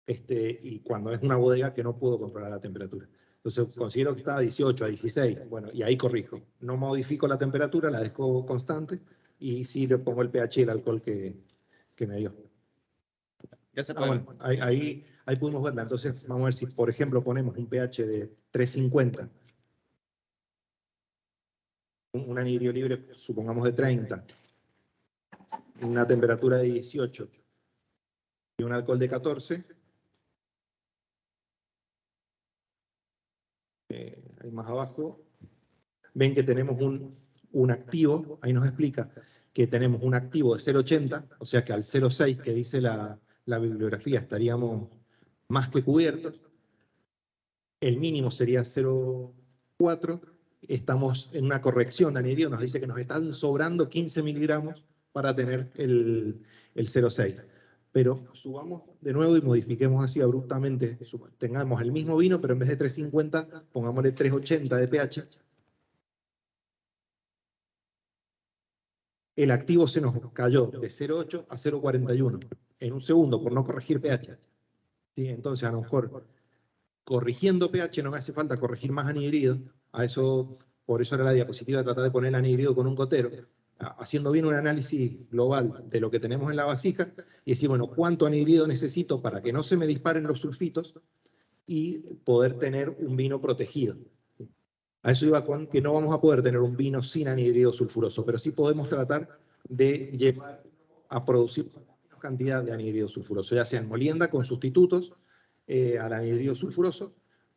Y cuando es una bodega que no puedo controlar la temperatura. Entonces considero que está a 18, a 16, bueno, y ahí corrijo. No modifico la temperatura, la dejo constante, y sí le pongo el pH y el alcohol que me dio. Ya se Bueno, ahí pudimos verla. Entonces vamos a ver si, por ejemplo, ponemos un pH de 350, un anhídrido libre, supongamos de 30, una temperatura de 18 y un alcohol de 14, ahí más abajo, ven que tenemos un activo, ahí nos explica que tenemos un activo de 0,80, o sea que al 0,6 que dice la bibliografía estaríamos más que cubiertos. El mínimo sería 0,4. Estamos en una corrección de anhídrido, nos dice que nos están sobrando 15 miligramos para tener el 0,6. Pero subamos de nuevo y modifiquemos así abruptamente. Tengamos el mismo vino, pero en vez de 350, pongámosle 380 de pH. El activo se nos cayó de 0,8 a 0,41 en un segundo por no corregir pH. ¿Sí? Entonces, a lo mejor, corrigiendo pH no me hace falta corregir más anhídrido. Por eso era la diapositiva, tratar de poner el anhídrido con un gotero, haciendo bien un análisis global de lo que tenemos en la vasija y decir, bueno, ¿cuánto anhídrido necesito para que no se me disparen los sulfitos y poder tener un vino protegido? A eso iba con que no vamos a poder tener un vino sin anhídrido sulfuroso, pero sí podemos tratar de llevar a producir menos cantidad de anhídrido sulfuroso, ya sea en molienda con sustitutos al anhídrido sulfuroso,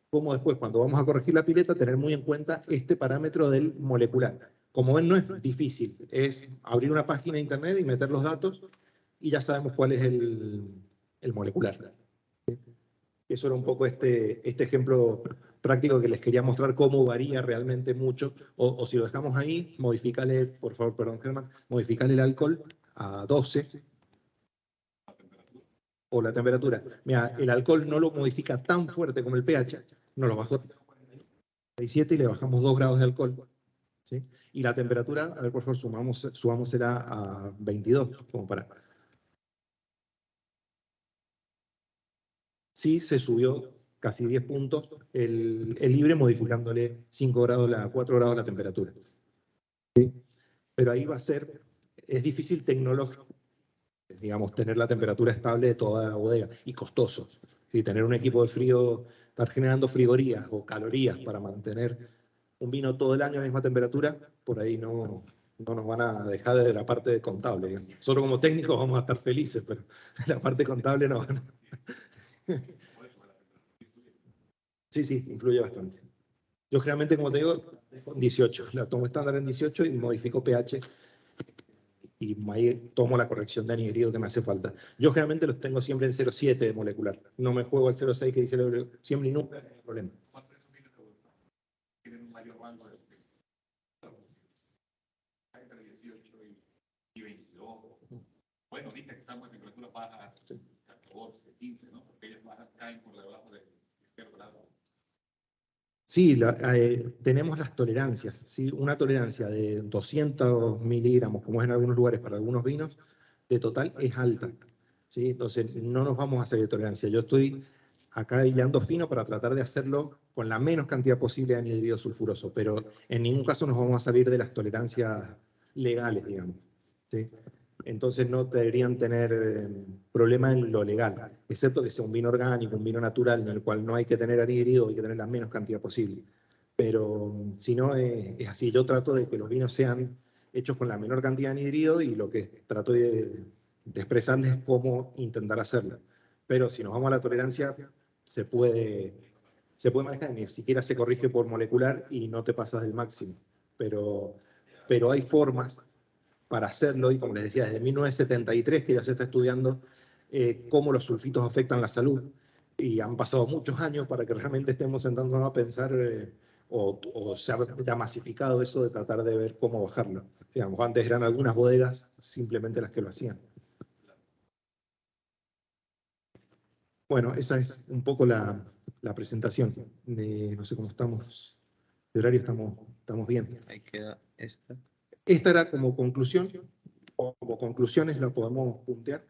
como después cuando vamos a corregir la pileta tener muy en cuenta este parámetro del molecular. Como ven, no es difícil, es abrir una página de internet y meter los datos y ya sabemos cuál es el molecular. Eso era un poco este ejemplo práctico que les quería mostrar cómo varía realmente mucho. O si lo dejamos ahí, modificale, por favor, perdón, Germán, modificale el alcohol a 12. O la temperatura. Mira, el alcohol no lo modifica tan fuerte como el pH, nos lo bajó a 47 y le bajamos 2 grados de alcohol. ¿Sí? Y la temperatura, a ver, por favor, subámosela a 22, como para... Sí, se subió casi 10 puntos el libre, modificándole 5 grados, 4 grados la temperatura. ¿Sí? Pero ahí va a ser, es difícil tecnológico, digamos, tener la temperatura estable de toda la bodega, y costoso. ¿Sí? Tener un equipo de frío, estar generando frigorías o calorías para mantener un vino todo el año a la misma temperatura, por ahí no nos van a dejar de la parte contable. Digamos. Nosotros como técnicos vamos a estar felices, pero la parte contable no van a... Sí, sí, influye bastante. Yo generalmente, como te digo, con 18. La tomo estándar en 18 y modifico pH. Y ahí tomo la corrección de anhídrido que me hace falta. Yo generalmente los tengo siempre en 0,7 de molecular. No me juego al 0,6 que dice el siempre y nunca, no hay problema. Tienen un mayor rango de entre 18 y 22. Bueno, viste que estamos en temperaturas bajas, 14, 15, ¿no? Porque ellas bajas caen por debajo de 0 grados. Sí, tenemos las tolerancias. ¿Sí? Una tolerancia de 200 miligramos, como es en algunos lugares para algunos vinos, de total es alta. ¿Sí? Entonces no nos vamos a hacer de tolerancia. Yo estoy acá hilando fino para tratar de hacerlo con la menos cantidad posible de anhídrido sulfuroso, pero en ningún caso nos vamos a salir de las tolerancias legales, digamos. ¿Sí? Entonces no deberían tener problema en lo legal, excepto que sea un vino orgánico, un vino natural, en el cual no hay que tener anhídrido, hay que tener la menos cantidad posible. Pero si no, es así. Yo trato de que los vinos sean hechos con la menor cantidad de anhídrido y lo que trato de expresarles es cómo intentar hacerlo. Pero si nos vamos a la tolerancia, se puede manejar, ni siquiera se corrige por molecular y no te pasas del máximo. Pero hay formas para hacerlo, y como les decía, desde 1973 que ya se está estudiando cómo los sulfitos afectan la salud, y han pasado muchos años para que realmente estemos sentándonos a pensar o se ha ya masificado eso de tratar de ver cómo bajarlo. Digamos, antes eran algunas bodegas simplemente las que lo hacían. Bueno, esa es un poco la presentación. No sé cómo estamos. De horario estamos estamos bien. Ahí queda esta. Esta era como conclusión, como conclusiones lo podemos puntear.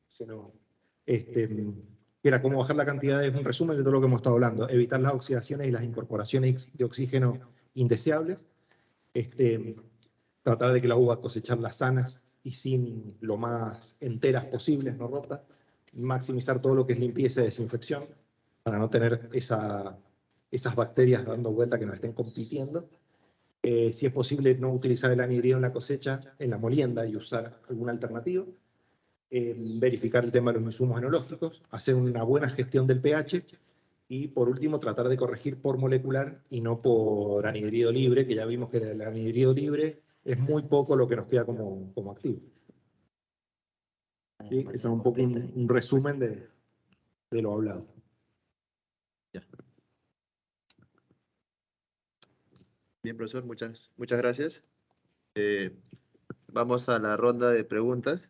Si no, que era cómo bajar la cantidad, es un resumen de todo lo que hemos estado hablando, evitar las oxidaciones y las incorporaciones de oxígeno indeseables, tratar de que la uva cosecharlas sanas y sin lo más enteras posibles, no rotas, maximizar todo lo que es limpieza y desinfección para no tener esas bacterias dando vuelta que nos estén compitiendo. Si es posible, no utilizar el anhidrido en la cosecha, en la molienda, y usar alguna alternativa. Verificar el tema de los insumos enológicos, hacer una buena gestión del pH y, por último, tratar de corregir por molecular y no por anhidrido libre, que ya vimos que el anhidrido libre es muy poco lo que nos queda como activo. ¿Sí? Ese es un poco un resumen de lo hablado. Ya. Bien, profesor, muchas gracias. Vamos a la ronda de preguntas.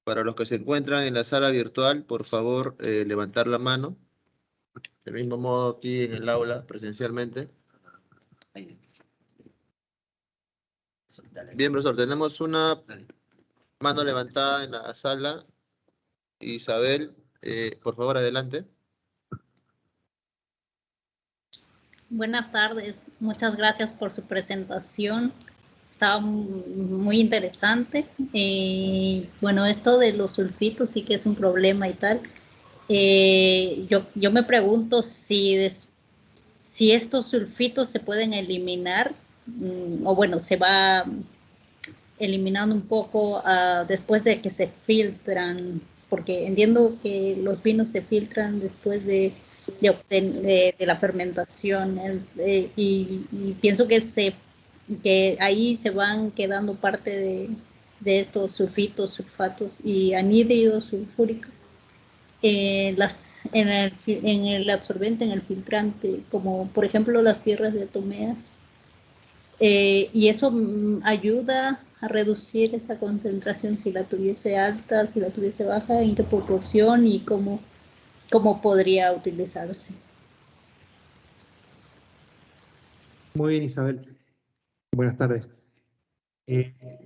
Para los que se encuentran en la sala virtual, por favor, levantar la mano. Del mismo modo aquí en el aula, presencialmente. Bien, profesor, tenemos una mano levantada en la sala. Isabel, por favor, adelante. Buenas tardes, muchas gracias por su presentación. Estaba muy interesante. Bueno, esto de los sulfitos sí que es un problema y tal. Yo me pregunto si estos sulfitos se pueden eliminar, o bueno, se va eliminando un poco después de que se filtran, porque entiendo que los vinos se filtran después de la fermentación, y pienso que ahí se van quedando parte de estos sulfitos, sulfatos y anhídrido sulfúrico en el absorbente, en el filtrante, como por ejemplo las tierras diatomeas. Y eso ayuda a reducir esa concentración, si la tuviese alta, si la tuviese baja, en qué proporción y cómo podría utilizarse. Muy bien, Isabel. Buenas tardes.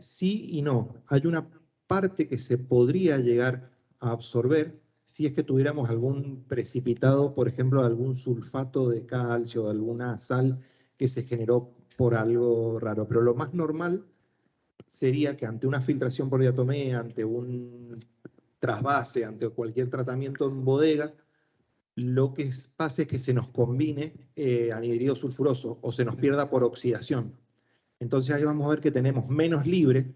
Sí y no. Hay una parte que se podría llegar a absorber si es que tuviéramos algún precipitado, por ejemplo, algún sulfato de calcio, alguna sal que se generó por algo raro. Pero lo más normal sería que ante una filtración por diatomea, ante un trasvase, ante cualquier tratamiento en bodega, lo que pase es que se nos combine anhidrido sulfuroso o se nos pierda por oxidación. Entonces ahí vamos a ver que tenemos menos libre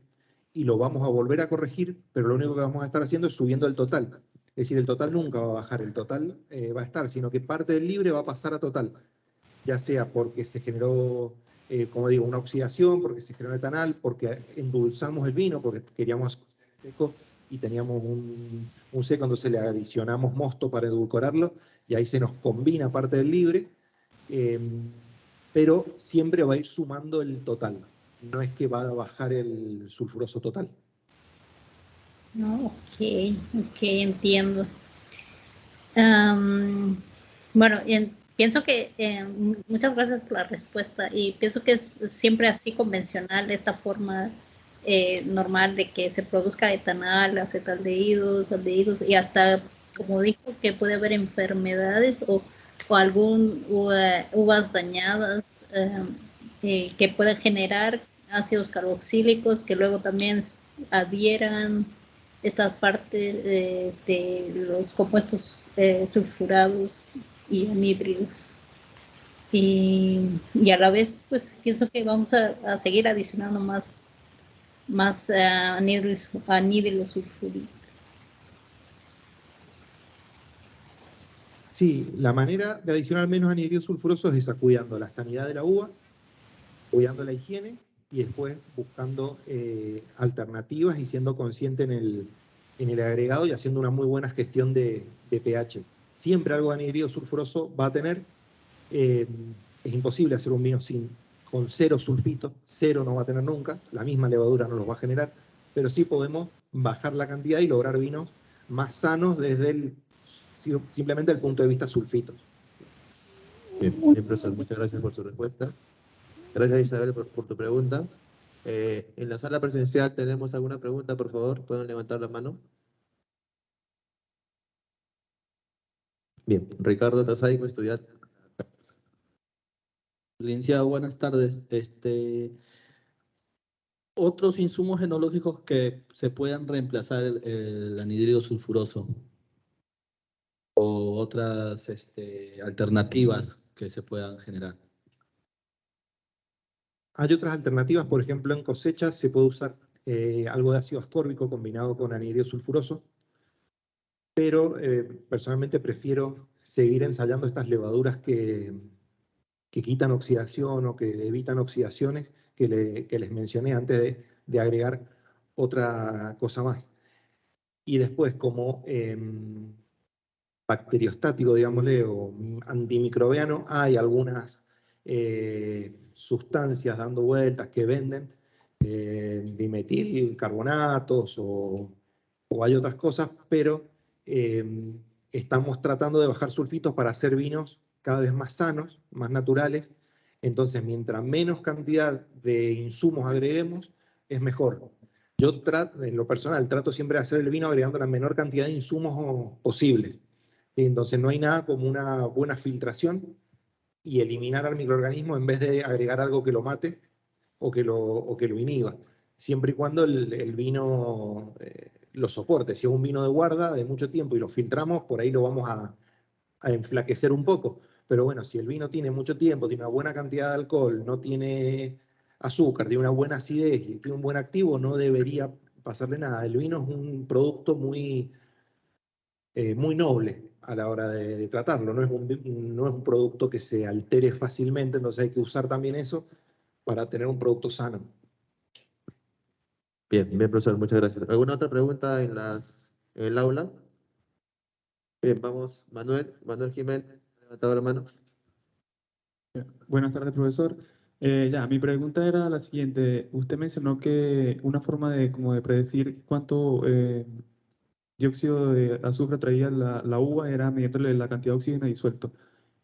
y lo vamos a volver a corregir, pero lo único que vamos a estar haciendo es subiendo el total. Es decir, el total nunca va a bajar, el total va a estar, sino que parte del libre va a pasar a total, ya sea porque se generó, como digo, una oxidación, porque se generó etanol, porque endulzamos el vino, porque queríamos seco y teníamos un seco, entonces le adicionamos mosto para edulcorarlo, y ahí se nos combina parte del libre, pero siempre va a ir sumando el total. No es que va a bajar el sulfuroso total. No, ok, entiendo. Bueno, pienso que muchas gracias por la respuesta, y pienso que es siempre así convencional esta forma normal de que se produzca etanol, acetaldehídos, aldehídos, y hasta, como dijo, que puede haber enfermedades o uvas dañadas que pueden generar ácidos carboxílicos que luego también adhieran esta parte de los compuestos sulfurados y anhídridos. Y a la vez, pues pienso que vamos a seguir adicionando más anhídrido sulfúrico. Sí, la manera de adicionar menos anhídridos sulfurosos es cuidando la sanidad de la uva, cuidando la higiene y después buscando alternativas y siendo consciente en el agregado y haciendo una muy buena gestión de pH. Siempre algo de anhídrido sulfuroso va a tener. Es imposible hacer un vino con cero sulfito, cero no va a tener nunca, la misma levadura no los va a generar, pero sí podemos bajar la cantidad y lograr vinos más sanos desde simplemente el punto de vista sulfitos. Bien, profesor, muchas gracias por su respuesta. Gracias, Isabel, por tu pregunta. En la sala presencial, ¿tenemos alguna pregunta, por favor? ¿Pueden levantar la mano? Bien, Ricardo Tasaico, estudiante. Licenciado, buenas tardes. Otros insumos genológicos que se puedan reemplazar el anhidrido sulfuroso o otras alternativas que se puedan generar. Hay otras alternativas, por ejemplo, en cosechas se puede usar algo de ácido ascórbico combinado con anhidrido sulfuroso, pero personalmente prefiero seguir ensayando estas levaduras que quitan oxidación o que evitan oxidaciones que les mencioné antes de agregar otra cosa más. Y después, como bacteriostático, digámosle, o antimicrobiano, hay algunas sustancias dando vueltas que venden, dimetilcarbonatos o hay otras cosas, pero estamos tratando de bajar sulfitos para hacer vinos cada vez más sanos, más naturales. Entonces, mientras menos cantidad de insumos agreguemos, es mejor. Yo en lo personal trato siempre de hacer el vino agregando la menor cantidad de insumos posibles. Entonces no hay nada como una buena filtración y eliminar al microorganismo en vez de agregar algo que lo mate o que lo inhiba, siempre y cuando el vino lo soporte. Si es un vino de guarda de mucho tiempo y lo filtramos, por ahí lo vamos a enflaquecer un poco. Pero bueno, si el vino tiene mucho tiempo, tiene una buena cantidad de alcohol, no tiene azúcar, tiene una buena acidez y tiene un buen activo, no debería pasarle nada. El vino es un producto muy noble a la hora de tratarlo. No es un producto que se altere fácilmente, entonces hay que usar también eso para tener un producto sano. Bien, bien, profesor, muchas gracias. ¿Alguna otra pregunta en el aula? Bien, vamos, Manuel Jiménez, ha levantado la mano. Buenas tardes, profesor. Mi pregunta era la siguiente. Usted mencionó que una forma como de predecir cuánto dióxido de azufre traía la uva era midiéndole la cantidad de oxígeno disuelto.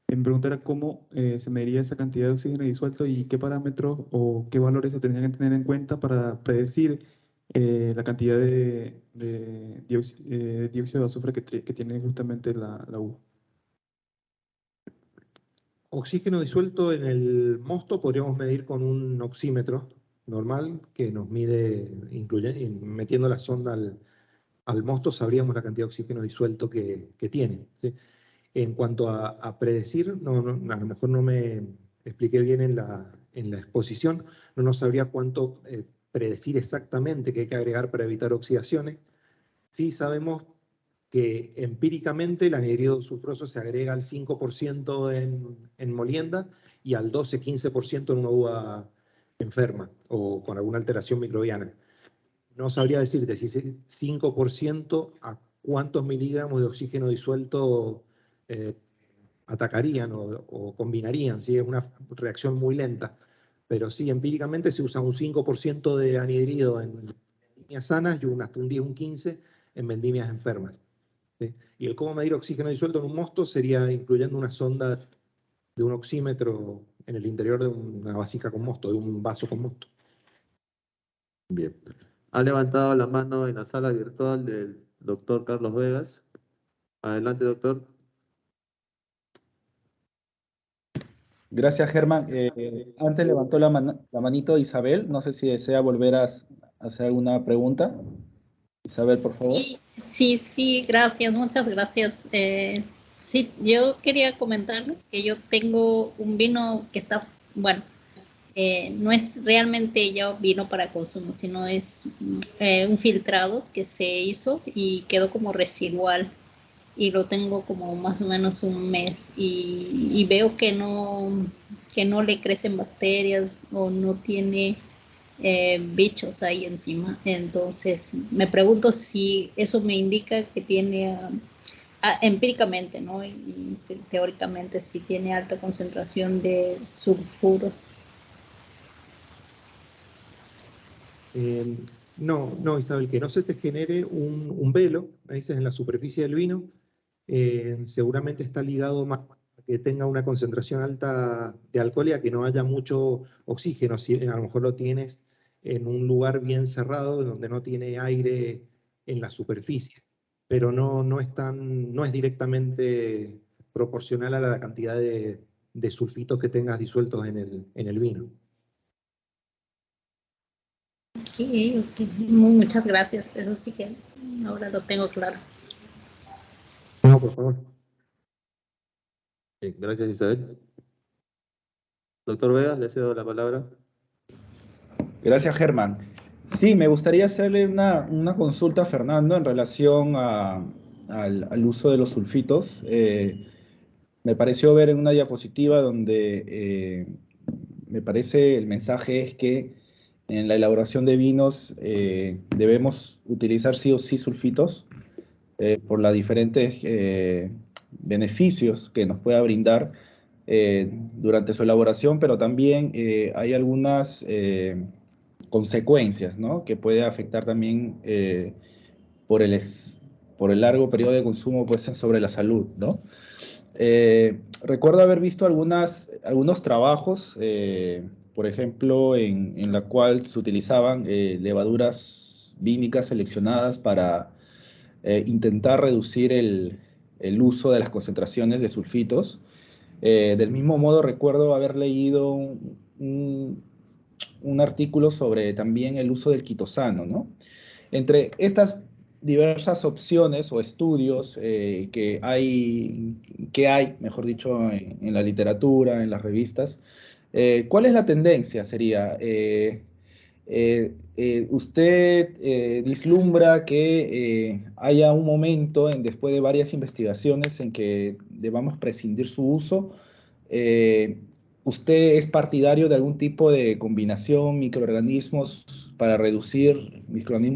Mi pregunta era cómo se mediría esa cantidad de oxígeno disuelto y qué parámetros o qué valores se tendrían que tener en cuenta para predecir la cantidad de dióxido de azufre que tiene justamente la uva. Oxígeno disuelto en el mosto podríamos medir con un oxímetro normal que nos mide, metiendo la sonda al mosto sabríamos la cantidad de oxígeno disuelto que tiene, ¿sí? En cuanto a predecir, a lo mejor no me expliqué bien en la exposición, no sabría cuánto predecir exactamente qué hay que agregar para evitar oxidaciones. Sí sabemos que empíricamente el anhidrido sulfuroso se agrega al 5% en molienda y al 12-15% en una uva enferma o con alguna alteración microbiana. No sabría decirte si ese 5% a cuántos miligramos de oxígeno disuelto atacarían o combinarían, ¿sí? Es una reacción muy lenta. Pero sí, empíricamente se usa un 5% de anhidrido en vendimias sanas y hasta un 10, un 15 en vendimias enfermas. ¿Sí? Y el cómo medir oxígeno disuelto en un mosto sería incluyendo una sonda de un oxímetro en el interior de una vasija con mosto, de un vaso con mosto. Bien. Ha levantado la mano en la sala virtual del doctor Carlos Vegas. Adelante, doctor. Gracias, Germán. Antes levantó la manito Isabel. No sé si desea volver a hacer alguna pregunta. Isabel, por favor. Sí, gracias, muchas gracias. Sí, yo quería comentarles que yo tengo un vino que está, bueno, no es realmente ya vino para consumo, sino es un filtrado que se hizo y quedó como residual y lo tengo como más o menos un mes y veo que no le crecen bacterias o no tiene bichos ahí encima. Entonces me pregunto si eso me indica que tiene empíricamente, ¿no? Y teóricamente si tiene alta concentración de sulfuro. No, Isabel, que no se te genere un velo, me dices, en la superficie del vino. Seguramente está ligado más a que tenga una concentración alta de alcohol y a que no haya mucho oxígeno. Si a lo mejor lo tienes en un lugar bien cerrado, donde no tiene aire en la superficie, pero no es directamente proporcional a la cantidad de sulfitos que tengas disueltos en el vino. Ok, ok. Muchas gracias. Eso sí que ahora lo tengo claro. No, por favor. Bien, gracias, Isabel. Doctor Vega, le cedo la palabra. Gracias, Germán. Sí, me gustaría hacerle una consulta a Fernando en relación al uso de los sulfitos. Me pareció ver en una diapositiva donde me parece el mensaje es que en la elaboración de vinos debemos utilizar sí o sí sulfitos por los diferentes beneficios que nos pueda brindar durante su elaboración, pero también hay algunas consecuencias, ¿no? Que puede afectar también por por el largo periodo de consumo pues, sobre la salud, ¿no? Recuerdo haber visto algunos trabajos, por ejemplo, en la cual se utilizaban levaduras vínicas seleccionadas para intentar reducir el uso de las concentraciones de sulfitos. Del mismo modo, recuerdo haber leído un artículo sobre también el uso del quitosano, ¿no? Entre estas diversas opciones o estudios que hay, mejor dicho, en la literatura, en las revistas, ¿cuál es la tendencia? Sería, ¿usted vislumbra que haya un momento, después de varias investigaciones, en que debamos prescindir su uso? ¿Usted es partidario de algún tipo de combinación microorganismos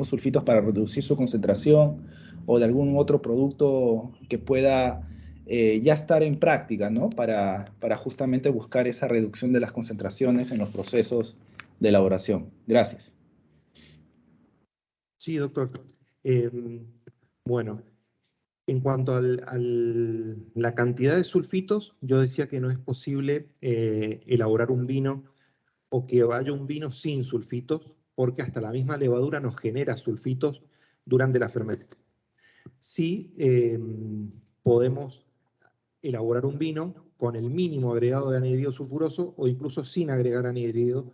sulfitos para reducir su concentración o de algún otro producto que pueda ya estar en práctica, ¿no? Para justamente buscar esa reducción de las concentraciones en los procesos de elaboración? Gracias. Sí, doctor. Bueno, en cuanto a la cantidad de sulfitos, yo decía que no es posible elaborar un vino o que haya un vino sin sulfitos, porque hasta la misma levadura nos genera sulfitos durante la fermentación. Sí, podemos elaborar un vino con el mínimo agregado de anhidrido sulfuroso o incluso sin agregar anhidrido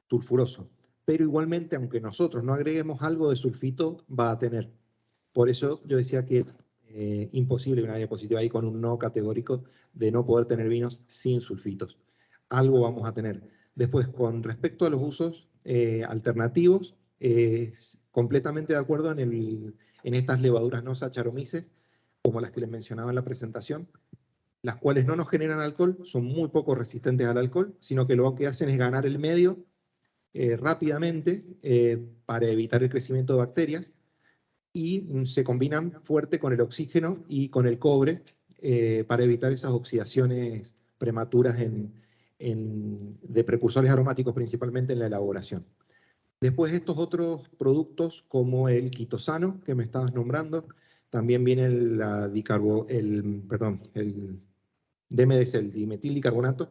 sulfuroso. Pero igualmente, aunque nosotros no agreguemos algo de sulfito, va a tener. Por eso yo decía que imposible una diapositiva ahí con un no categórico de no poder tener vinos sin sulfitos. Algo vamos a tener. Después, con respecto a los usos alternativos, completamente de acuerdo en estas levaduras no Saccharomyces, como las que les mencionaba en la presentación, las cuales no nos generan alcohol, son muy poco resistentes al alcohol, sino que lo que hacen es ganar el medio rápidamente para evitar el crecimiento de bacterias, y se combinan fuerte con el oxígeno y con el cobre para evitar esas oxidaciones prematuras de precursores aromáticos, principalmente en la elaboración. Después estos otros productos como el quitosano que me estabas nombrando, también viene el DMDC, el dimetildicarbonato,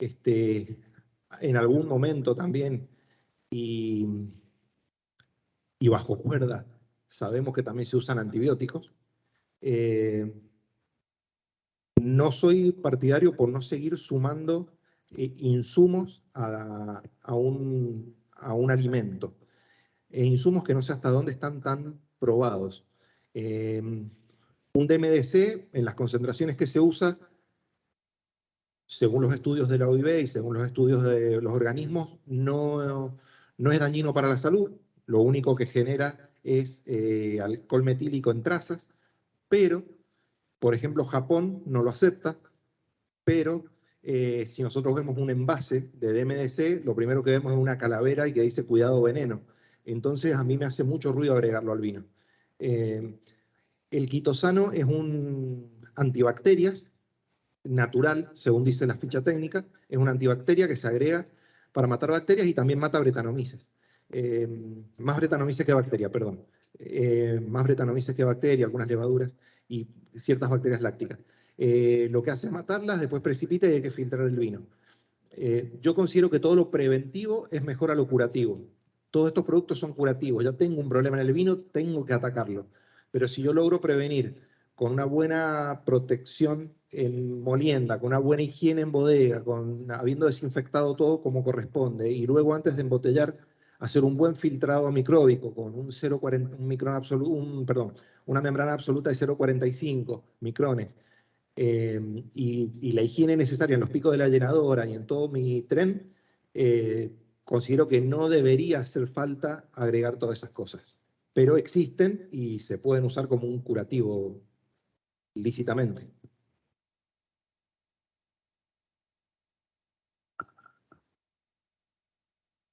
en algún momento también, y bajo cuerda, sabemos que también se usan antibióticos. No soy partidario por no seguir sumando insumos a un alimento. Insumos que no sé hasta dónde están tan probados. Un DMDC, en las concentraciones que se usa, según los estudios de la OIB y según los estudios de los organismos, no es dañino para la salud. Lo único que genera es alcohol metílico en trazas, pero, por ejemplo, Japón no lo acepta, pero si nosotros vemos un envase de DMDC, lo primero que vemos es una calavera y que dice cuidado veneno. Entonces a mí me hace mucho ruido agregarlo al vino. El quitosano es un antibacterias natural, según dice la ficha técnica, es una antibacteria que se agrega para matar bacterias y también mata Brettanomyces. más Brettanomyces que bacteria, perdón. Más Brettanomyces que bacteria, algunas levaduras y ciertas bacterias lácticas. Lo que hace es matarlas, después precipita y hay que filtrar el vino. Yo considero que todo lo preventivo es mejor a lo curativo. Todos estos productos son curativos. Ya tengo un problema en el vino, tengo que atacarlo. Pero si yo logro prevenir con una buena protección en molienda, con una buena higiene en bodega, habiendo desinfectado todo como corresponde, y luego antes de embotellar, hacer un buen filtrado micróbico con un 0,40, un micrón absoluto, una membrana absoluta de 0,45 micrones, y la higiene necesaria en los picos de la llenadora y en todo mi tren, considero que no debería hacer falta agregar todas esas cosas. Pero existen y se pueden usar como un curativo lícitamente.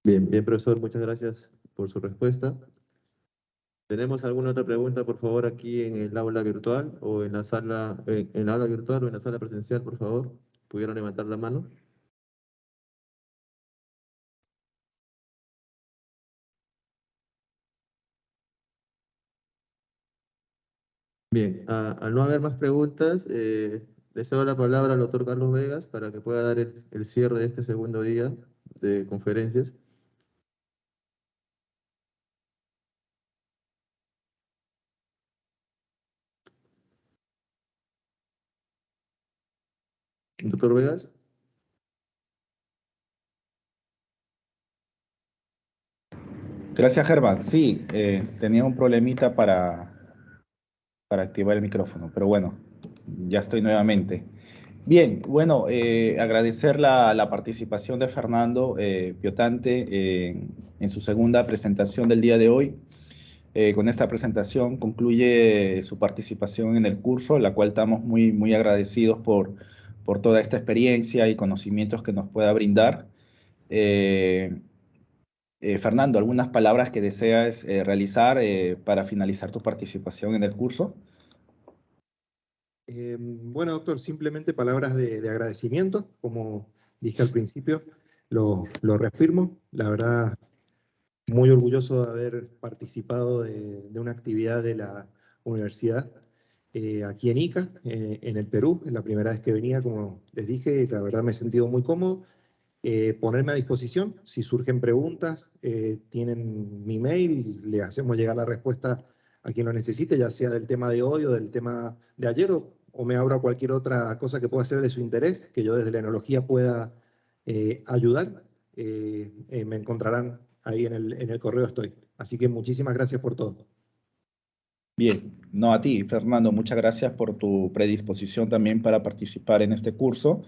Bien, bien, profesor, muchas gracias por su respuesta. ¿Tenemos alguna otra pregunta, por favor, aquí en el aula virtual o en la sala, en la aula virtual o en la sala presencial, por favor? ¿Pudieron levantar la mano? Bien, al no haber más preguntas, le cedo la palabra al doctor Carlos Vegas para que pueda dar el cierre de este segundo día de conferencias. Doctor Vegas. Gracias, Germán. Sí, tenía un problemita para activar el micrófono, pero bueno, ya estoy nuevamente. Bien, bueno, agradecer la participación de Fernando Piotante en su segunda presentación del día de hoy. Con esta presentación concluye su participación en el curso, la cual estamos muy agradecidos por toda esta experiencia y conocimientos que nos pueda brindar. Fernando, ¿algunas palabras que deseas realizar para finalizar tu participación en el curso? Bueno, doctor, simplemente palabras de agradecimiento, como dije al principio, lo reafirmo. La verdad, muy orgulloso de haber participado de una actividad de la universidad aquí en Ica, en el Perú. Es la primera vez que venía, como les dije, y la verdad me he sentido muy cómodo. Ponerme a disposición, si surgen preguntas, tienen mi mail, le hacemos llegar la respuesta a quien lo necesite, ya sea del tema de hoy o del tema de ayer, o me abro a cualquier otra cosa que pueda ser de su interés, que yo desde la enología pueda ayudar. Me encontrarán ahí en el correo estoy. Así que muchísimas gracias por todo. Bien, no a ti, Fernando, muchas gracias por tu predisposición también para participar en este curso,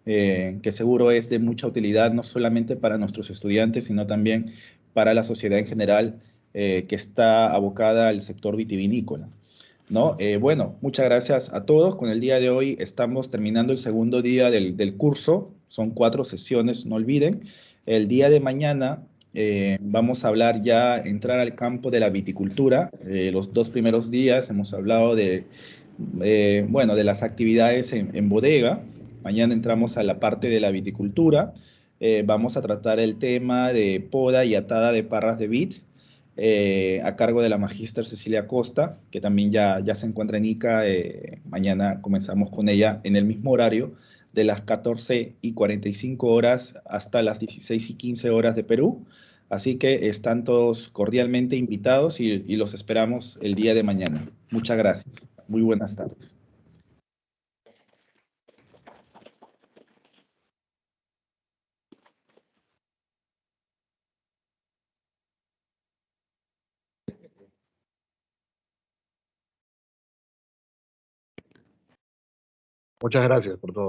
que seguro es de mucha utilidad no solamente para nuestros estudiantes, sino también para la sociedad en general que está abocada al sector vitivinícola, ¿no? Bueno, muchas gracias a todos. Con el día de hoy estamos terminando el segundo día del curso. Son 4 sesiones, no olviden. El día de mañana vamos a hablar ya, entrar al campo de la viticultura. Los 2 primeros días hemos hablado bueno, de las actividades en bodega. Mañana entramos a la parte de la viticultura. Vamos a tratar el tema de poda y atada de parras de vid, a cargo de la magíster Cecilia Costa, que también ya se encuentra en Ica. Mañana comenzamos con ella en el mismo horario, de las 14:45 horas hasta las 16:15 horas de Perú. Así que están todos cordialmente invitados y los esperamos el día de mañana. Muchas gracias. Muy buenas tardes. Muchas gracias por todo.